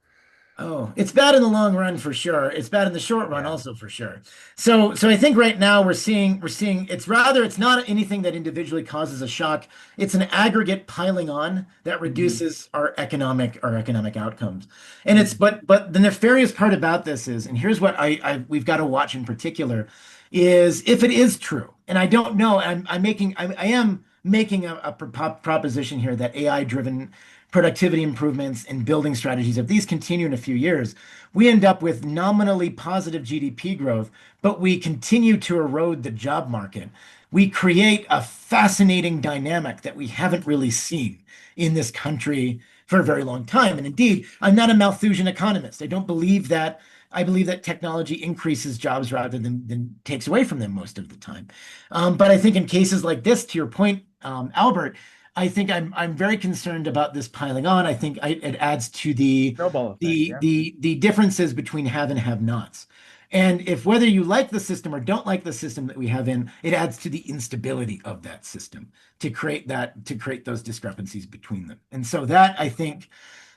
Oh, it's bad in the long run for sure. It's bad in the short run Yeah. also for sure. So I think right now we're seeing it's not anything that individually causes a shock. It's an aggregate piling on that Mhm. reduces our economic outcomes. And it's Mhm. but the nefarious part about this is, and here's what I we've got to watch in particular, is if it is true, and I don't know, I am making a proposition here that AI driven productivity improvements and building strategies, if these continue in a few years, we end up with nominally positive GDP growth, but we continue to erode the job market. We create a fascinating dynamic that we haven't really seen in this country for a very long time. And indeed, I'm not a Malthusian economist. I don't believe that. I believe that technology increases jobs rather than takes away from them most of the time. But I think in cases like this, to your point, Albert, I think I'm very concerned about this piling on. It adds to the Snowball effect, the yeah. the the differences between have and have nots. And if whether you like the system or don't like the system that we have in, it adds to the instability of that system to create those discrepancies between them. And so that I think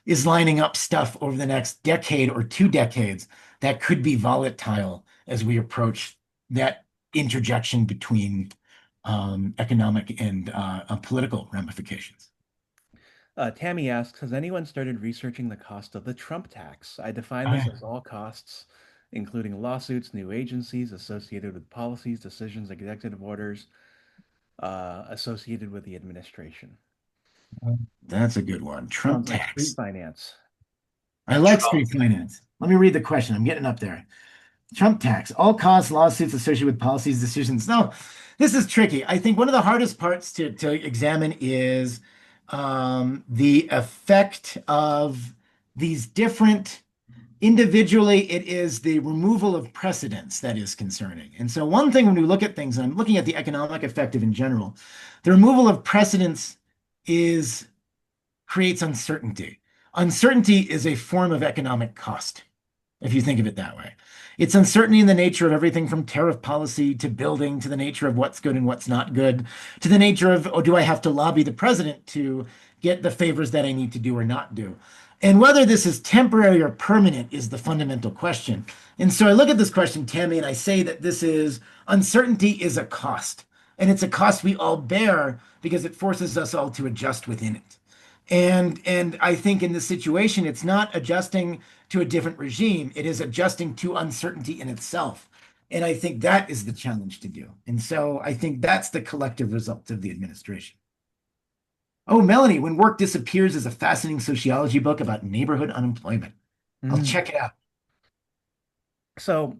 is lining up stuff over the next decade or 2 decades that could be volatile as we approach that interjection between economic and political ramifications. Tammy asks, has anyone started researching the cost of the Trump tax? I define Oh, this yeah. as all costs, including lawsuits, new agencies associated with policies, decisions, executive orders, associated with the administration. That's a good one. Trump Sounds like street tax. finance. I like street finance. Let me read the question. I'm getting up there. Trump tax, all costs, lawsuits associated with policies, decisions. No, this is tricky. I think one of the hardest parts to examine is the effect of these different individually, it is the removal of precedents that is concerning. And so, one thing when we look at things, and I'm looking at the economic effect of in general, the removal of precedents is creates uncertainty. Uncertainty is a form of economic cost if you think of it that way. It's uncertainty in the nature of everything from tariff policy to building to the nature of what's good and what's not good, to the nature of, oh, do I have to lobby the president to get the favors that I need to do or not do? And whether this is temporary or permanent is the fundamental question. And so I look at this question, Tammy, and I say that this is uncertainty is a cost. And it's a cost we all bear because it forces us all to adjust within it. And I think in this situation, it's not adjusting to a different regime. It is adjusting to uncertainty in itself. And I think that is the challenge to do. And so I think that's the collective result of the administration. Oh, Melanie, When Work Disappears is a fascinating sociology book about neighborhood unemployment. I'll Mm. check it out. So,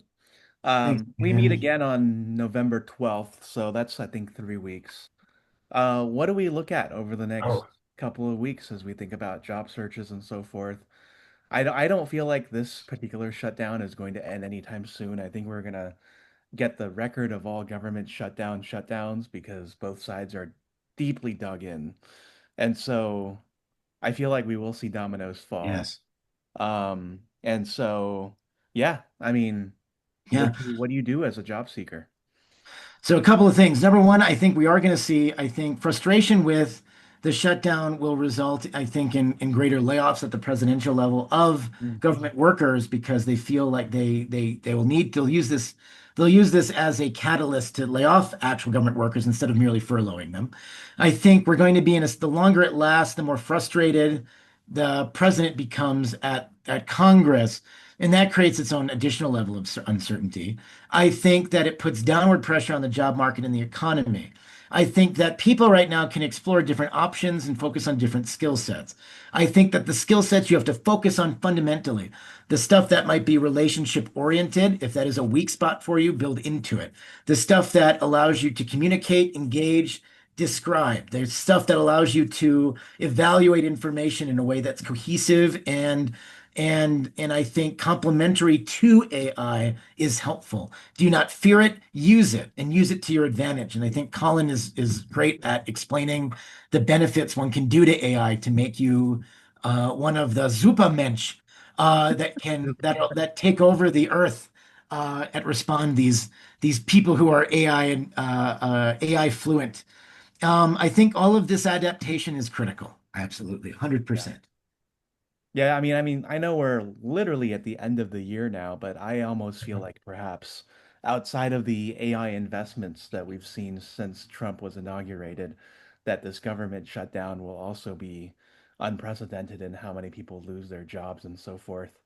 Thanks, we meet man. again on November 12th, so that's, I think, 3 weeks. What do we look at over the next Oh, couple of weeks as we think about job searches and so forth? I don't feel like this particular shutdown is going to end anytime soon. I think we're gonna get the record of all government shutdowns because both sides are deeply dug in. And so I feel like we will see dominoes fall. yes. And so yeah, I mean, Yeah. what do you do as a job seeker? So a couple of things. Number one, I think we are going to see, I think, frustration with the shutdown will result, I think, in greater layoffs at the presidential level of Mm. government workers because they feel like they'll use this They'll use this as a catalyst to lay off actual government workers instead of merely furloughing them. I think we're going to be in the longer it lasts, the more frustrated the president becomes at Congress, and that creates its own additional level of uncertainty. I think that it puts downward pressure on the job market and the economy. I think that people right now can explore different options and focus on different skill sets. I think that the skill sets you have to focus on fundamentally, the stuff that might be relationship oriented, if that is a weak spot for you, build into it. The stuff that allows you to communicate, engage, describe. There's stuff that allows you to evaluate information in a way that's cohesive and I think complementary to AI is helpful. Do not fear it, use it, and use it to your advantage. And I think Colin is great at explaining the benefits one can do to AI to make you one of the Supermensch that take over the earth and respond these people who are AI and AI fluent. I think all of this adaptation is critical. Absolutely, Yeah. 100%. Yeah, I know we're literally at the end of the year now, but I almost feel like perhaps outside of the AI investments that we've seen since Trump was inaugurated, that this government shutdown will also be unprecedented in how many people lose their jobs and so forth,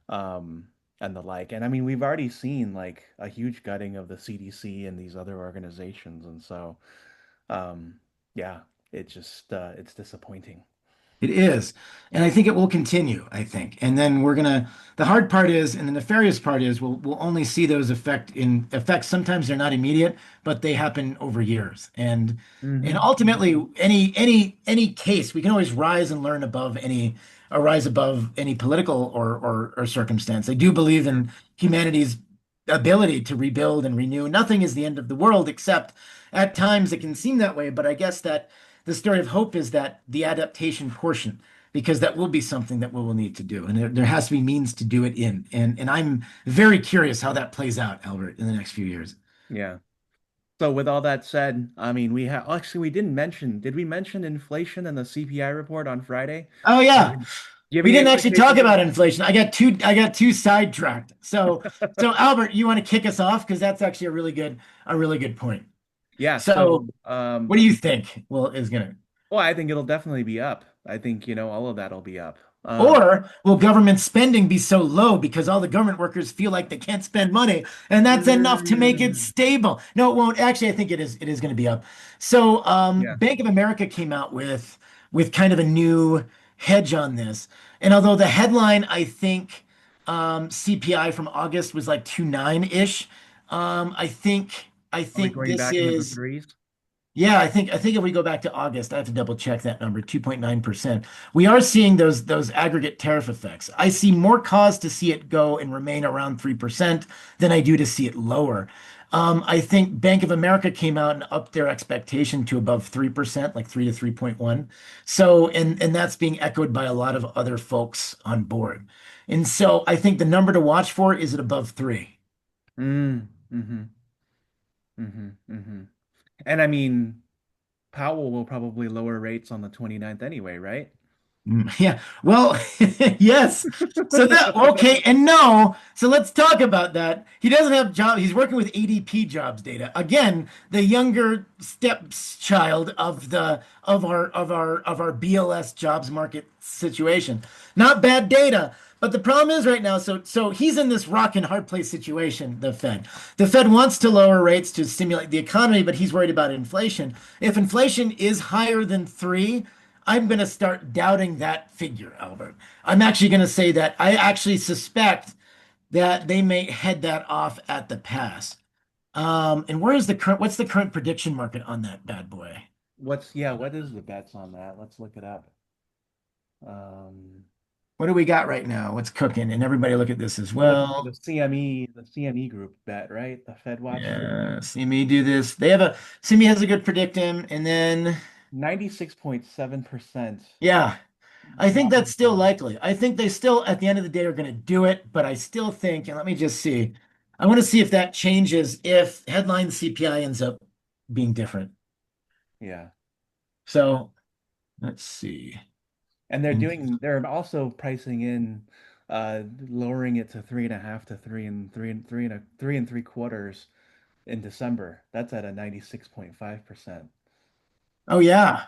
um, and the like. And I mean, we've already seen like a huge gutting of the CDC and these other organizations, and so um, yeah, it's disappointing. It is. And I think it will continue, I think. And then the hard part is, and the nefarious part is, we'll only see those effects. Sometimes they're not immediate, but they happen over years. And Hmm. ultimately, any case, we can always rise and learn rise above any political or circumstance. I do believe in humanity's ability to rebuild and renew. Nothing is the end of the world, except at times it can seem that way, but I guess that the story of hope is that the adaptation portion, because that will be something that we will need to do, and there has to be means to do it in. And I'm very curious how that plays out, Albert, in the next few years. Yeah. So with all that said, I mean, we didn't mention, did we mention inflation and the CPI report on Friday? Oh Do yeah, you have we any didn't actually talk expectations? about inflation. I got too sidetracked. So Albert, you want to kick us off because that's actually a really good point. Yeah, So what do you think? Well, is gonna well, I think it'll definitely be up. I think, all of that'll be up. Or will government spending be so low because all the government workers feel like they can't spend money and that's enough to make it Mm, stable? No, it won't. Actually, I think it is going to be up. So, yeah, Bank of America came out with kind of a new hedge on this. And although the headline, I think, CPI from August was like 2.9-ish, I are we think going this back into the is threes? yeah, I think if we go back to August, I have to double check that number, 2.9%. We are seeing those aggregate tariff effects. I see more cause to see it go and remain around 3% than I do to see it lower. I think Bank of America came out and upped their expectation to above 3%, like 3 to 3.1. So, and that's being echoed by a lot of other folks on board. And so I think the number to watch for is it above 3. Mm, mm-hmm, mm-hmm, mm-hmm. And I mean, Powell will probably lower rates on the 29th anyway, right? Yeah. Well, yes. So that okay, and no. So let's talk about that. He doesn't have job. He's working with ADP jobs data. Again, the younger stepchild of our BLS jobs market situation. Not bad data, but the problem is right now, so he's in this rock and hard place situation, the Fed. The Fed wants to lower rates to stimulate the economy, but he's worried about inflation. If inflation is higher than 3, I'm going to start doubting that figure, Albert. I'm actually going to say that I actually suspect that they may head that off at the pass. And what's the current prediction market on that bad boy? What is the bets on that? Let's look it up. Um, What do we got right now? What's cooking? And everybody look at this as we're looking for well. the CME group bet, right? The Fed Watch Yeah, see me do this. See me has a good predictum, and then 96.7% yeah, I think drop that's in still Fed. likely. I think they still, at the end of the day, are going to do it, but I still think, and let me just see. I want to see if that changes if headline CPI ends up being different. Yeah. So let's see. And And they're also pricing in lowering it to 3.5 to three and three quarters in December. That's at a 96.5%. Oh yeah.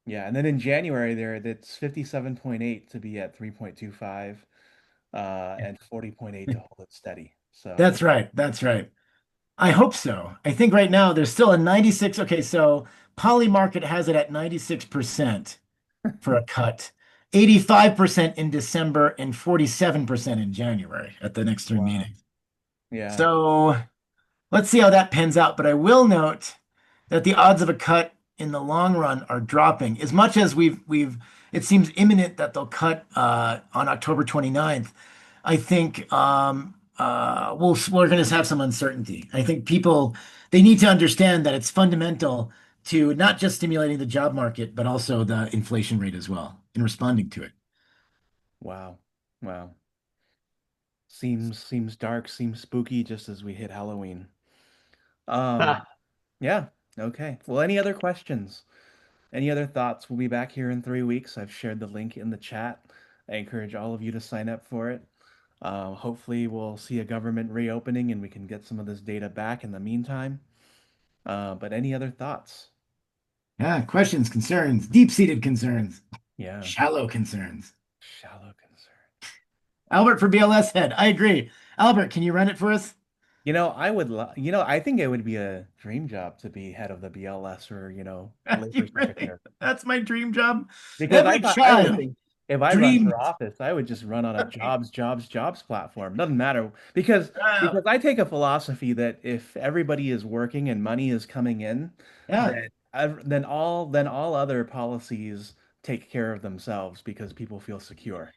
Yeah, and then in January there that's 57.8 to be at 3.25, and 40.8 to hold it steady. So That's right. That's right. I hope so. I think right now there's still a 96. Okay, so Poly Market has it at 96% for a cut, 85% in December, and 47% in January at the next three wow. meetings. Yeah. So let's see how that pans out. But I will note that the odds of a cut in the long run are dropping. As much as we've it seems imminent that they'll cut on October 29th. I think we're going to have some uncertainty. I think people they need to understand that it's fundamental to not just stimulating the job market, but also the inflation rate as well in responding to it. Wow. Wow. Seems dark, seems spooky just as we hit Halloween. Um, yeah. Okay. Well, any other questions? Any other thoughts? We'll be back here in 3 weeks. I've shared the link in the chat. I encourage all of you to sign up for it. Hopefully, we'll see a government reopening and we can get some of this data back in the meantime. But any other thoughts? Yeah, questions, concerns, deep-seated concerns, Yeah. shallow concerns. Shallow concern. Albert for BLS head. I agree. Albert, can you run it for us? I think it would be a dream job to be head of the BLS or, labor You ready? secretary. That's my dream job. Because Every I would child think if I run for dreams. office, I would just run on a jobs platform. Doesn't matter because Wow. I take a philosophy that if everybody is working and money is coming in, Yeah. then all other policies take care of themselves because people feel secure.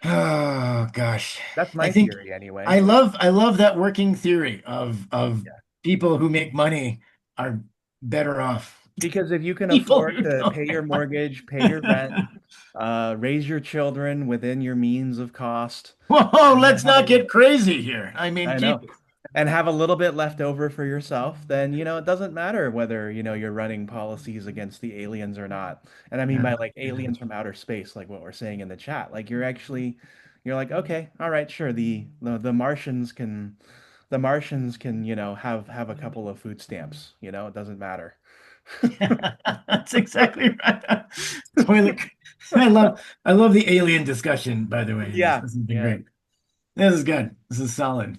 Oh gosh. That's I my think theory I anyway. love I love that working theory of Yeah. people who make money are better off. Because if you can People afford who to don't pay your make money. mortgage, pay your rent, raise your children within your means of cost, Whoa, and then let's have a not get crazy here. I mean, I keep know. And have a little bit left over for yourself, then, it doesn't matter whether, you're running policies against the aliens or not. And I mean yeah, by like yeah. aliens from outer space, like what we're saying in the chat. Like you're like, okay, all right, sure. The Martians can, have a couple of food stamps, it doesn't matter. That's exactly right. Toilet. I love the alien discussion, by the way, in this. Yeah, This has been yeah, great. This is good. This is solid.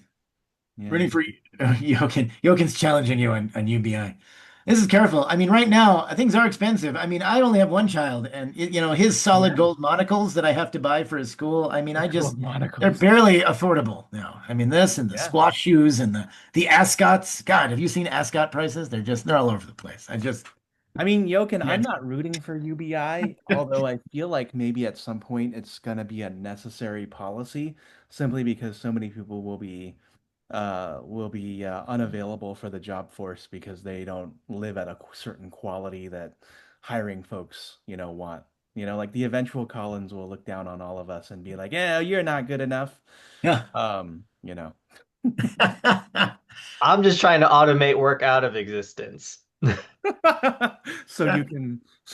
yeah, Rooting for Jokin. Jokin's challenging you on UBI. This is careful. I mean, right now things are expensive. I mean, I only have one child, and his solid yeah. gold monocles that I have to buy for his school. I mean, The gold they're monocles. barely affordable now. I mean, this and the Yeah. squash shoes and the ascots. God, have you seen ascot prices? They're all over the place. I just I mean, Jochen, I'm can't. not rooting for UBI, although I feel like maybe at some point it's going to be a necessary policy simply because so many people will be unavailable for the job force because they don't live at a certain quality that hiring folks, want. Like the eventual Collins will look down on all of us and be like, "Yeah, you're not good enough." Yeah. Um, you know. I'm just trying to automate work out of existence. So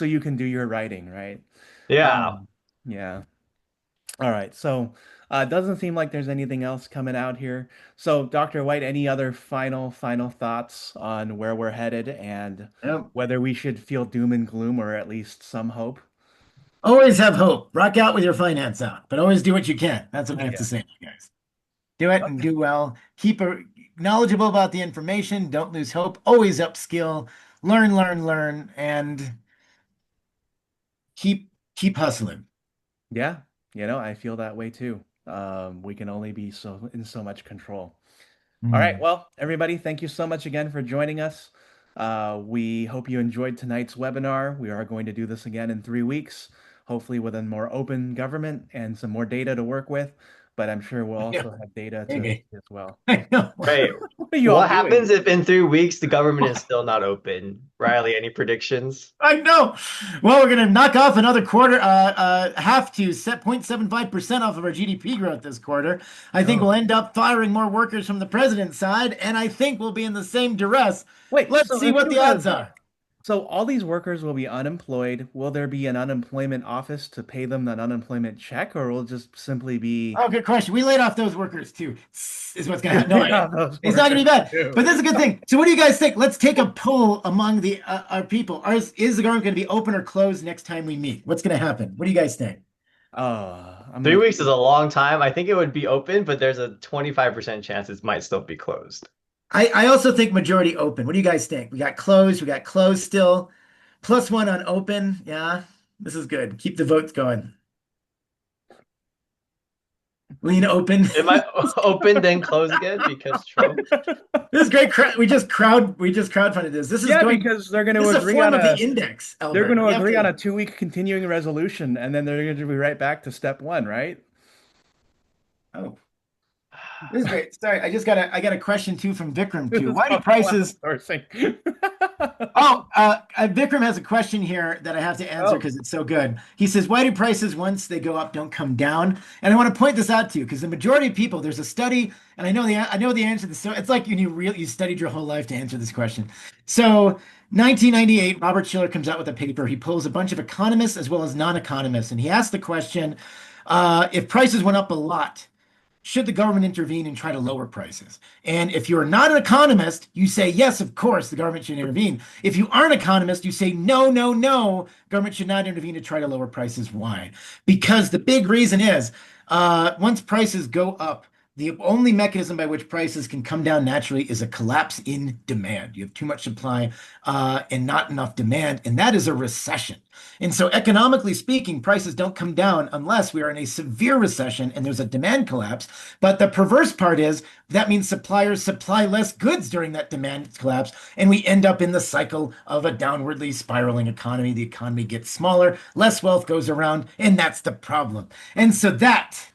you can do your writing, right? Yeah. Um, yeah. All right. So it doesn't seem like there's anything else coming out here. So, Dr. White, any other final thoughts on where we're headed and Yep. whether we should feel doom and gloom or at least some hope? Always have hope. Rock out with your finance out, but always do what you can. That's what I have to Yeah. say, you guys. Do it and Okay. do well. Keep knowledgeable about the information. Don't lose hope. Always upskill. Learn, learn, learn, and keep hustling. Yeah. I feel that way too. We can only be so much control. All right. Mm. Well, everybody, thank you so much again for joining us. We hope you enjoyed tonight's webinar. We are going to do this again in 3 weeks, hopefully with a more open government and some more data to work with. But I'm sure we'll Yeah, also have data to maybe. as well. I know. Wait, What are you all what doing? happens if in 3 weeks the government is still not open? Riley, any predictions? I know. Well, we're gonna knock off another quarter, half to set 0.75% off of our GDP growth this quarter. I think we'll Oh, end up firing more workers from the president's side, and I think we'll be in the same duress. wait. Let's see what the odds are. So all these workers will be unemployed. Will there be an unemployment office to pay them an unemployment check, or will it just simply be Oh, good question. We laid off those workers too, is what's going to we happen. No, laid off those it's not going to workers be bad, too? but this is a good thing. So, what do you guys think? Let's take a poll among the our people. Is the government going to be open or closed next time we meet? What's going to happen? What do you guys think? I'm 3 weeks is a long time. I think it would be open, but there's a 25% chance it might still be closed. I also think majority open. What do you guys think? We got closed. We got closed still. Plus one on open. Yeah, this is good. Keep the votes going. Lean open. It might open then close again because Trump. This is great. We just crowdfunded this. This is Yeah, going. because they're going This to is a agree form on of the a index, they're going Albert. to We have agree on to. a 2 week continuing resolution, and then they're going to be right back to step one, right? Oh, this is great. Sorry, I got a question too from Vikram This too. is Why do called prices? outsourcing. Oh, Vikram has a question here that I have to answer Oh, because it's so good. He says, "Why do prices once they go up don't come down?" And I want to point this out to you because the majority of people, there's a study, and I know the answer to this. So it's like you studied your whole life to answer this question. So 1998, Robert Shiller comes out with a paper. He pulls a bunch of economists as well as non-economists, and he asked the question, if prices went up a lot, should the government intervene and try to lower prices? And if you're not an economist, you say, yes, of course, the government should intervene. If you are an economist, you say, no, no, no, government should not intervene to try to lower prices. Why? Because the big reason is once prices go up, the only mechanism by which prices can come down naturally is a collapse in demand. You have too much supply and not enough demand, and that is a recession. And so, economically speaking, prices don't come down unless we are in a severe recession and there's a demand collapse. But the perverse part is that means suppliers supply less goods during that demand collapse, and we end up in the cycle of a downwardly spiraling economy. The economy gets smaller, less wealth goes around, and that's the problem. And so, that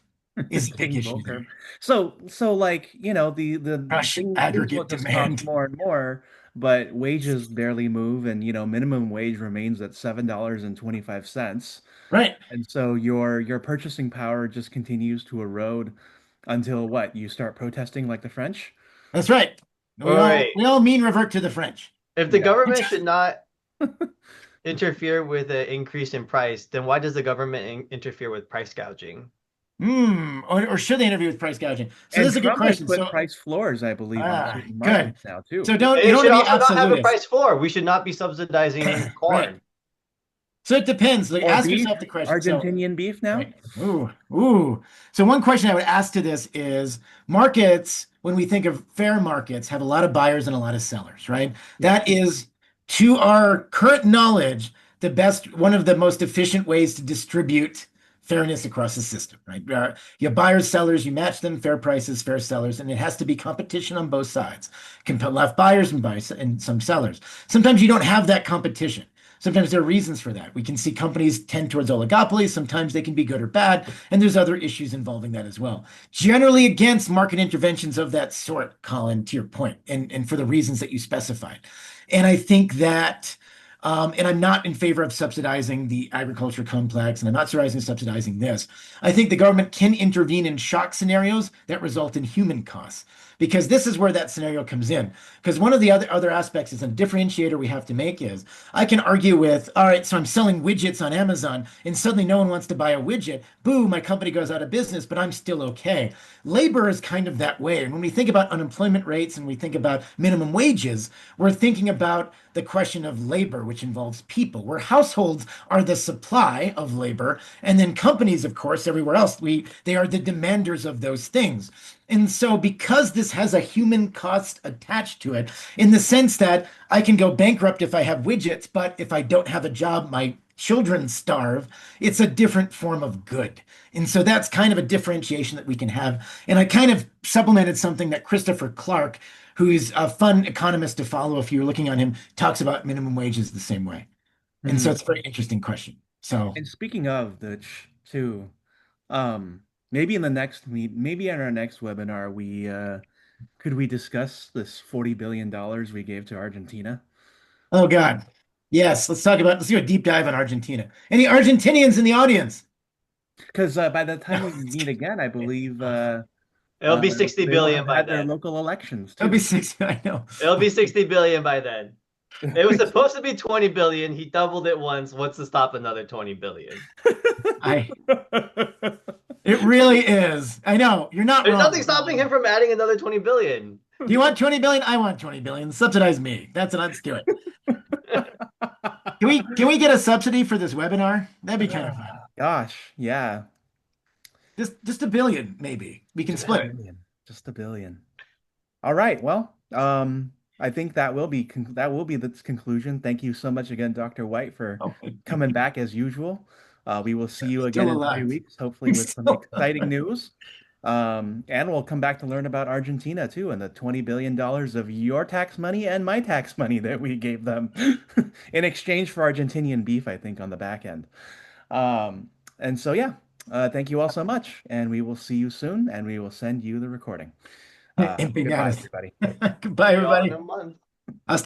is a big King issue Volker. there. So like, the Crush things will aggregate just cost demand. more and more, but wages barely move, and minimum wage remains at $7.25. Right. And so your purchasing power just continues to erode until what? You start protesting like the French? That's right. We Wait, all wait. we all mean revert to the French. If the Yeah. government should not interfere with an increase in price, then why does the government interfere with price gouging? Or should they interview with price gouging? So this And is a good Trump has question. put So price floors, I believe, on certain good. markets now too. So And you it don't want should to be also not have a absolutist. price floor. We should not be subsidizing Right. corn. So it depends. Like Or ask beef, yourself the question. So Argentinian beef now. right. Ooh, ooh. So one question I would ask to this is markets, when we think of fair markets, have a lot of buyers and a lot of sellers, right? Yeah. That is, to our current knowledge, one of the most efficient ways to distribute fairness across the system, right? You have buyers, sellers, you match them, fair prices, fair sellers, and it has to be competition on both sides. Can put left buyers and some sellers. Sometimes you don't have that competition. Sometimes there are reasons for that. We can see companies tend towards oligopolies. Sometimes they can be good or bad. And there's other issues involving that as well. Generally against market interventions of that sort, Colin, to your point, and for the reasons that you specified. And I think that, and I'm not in favor of subsidizing the agriculture complex, and I'm not subsidizing this. I think the government can intervene in shock scenarios that result in human costs, because this is where that scenario comes in. Because one of the other aspects is a differentiator we have to make is I can argue with, all right, so I'm selling widgets on Amazon and suddenly no one wants to buy a widget. Boo, my company goes out of business, but I'm still okay. Labor is kind of that way. And when we think about unemployment rates and we think about minimum wages, we're thinking about the question of labor, which involves people, where households are the supply of labor, and then companies, of course, everywhere else, they are the demanders of those things. And so, because this has a human cost attached to it, in the sense that I can go bankrupt if I have widgets, but if I don't have a job, my children starve, it's a different form of good. And so that's kind of a differentiation that we can have. And I kind of supplemented something that Christopher Clark, who's a fun economist to follow if you're looking on him, talks about minimum wages the same way. And so Mhm. it's a very interesting question. So, And speaking of which, too, um, maybe in our next webinar, we could we discuss this $40 billion we gave to Argentina? oh God. Yes, let's do a deep dive on Argentina. Any Argentinians in the audience? Because by the No, time we it's meet again, I believe It'll be 60 they will billion have by had their then. local elections That'll be too. six. I know. It'll be 60 billion by then. It was supposed to be 20 billion. He doubled it once. What's to stop another 20 billion? I it really is. I know, you're not There's nothing wrong. stopping him from adding another 20 billion. Do you want 20 billion? I want 20 billion. Subsidize me. Let's do it. Can we get a subsidy for this webinar? That'd be kind of fun. Gosh, yeah. Just a billion, maybe. We can Just a split it. billion. Just a billion. All right. Well, I think that will be the conclusion. Thank you so much again, Dr. White, for Oh, coming back as usual. We will see you again still in 3 weeks, alive. hopefully with some Still exciting alive. news. And we'll come back to learn about Argentina too, and the $20 billion of your tax money and my tax money that we gave them in exchange for Argentinian beef, I think, on the back end. And so, yeah, thank you all so much, and we will see you soon, and we will send you the recording. Goodbye, Empanadas. everybody. Goodbye, See y'all in everybody. a month. I'll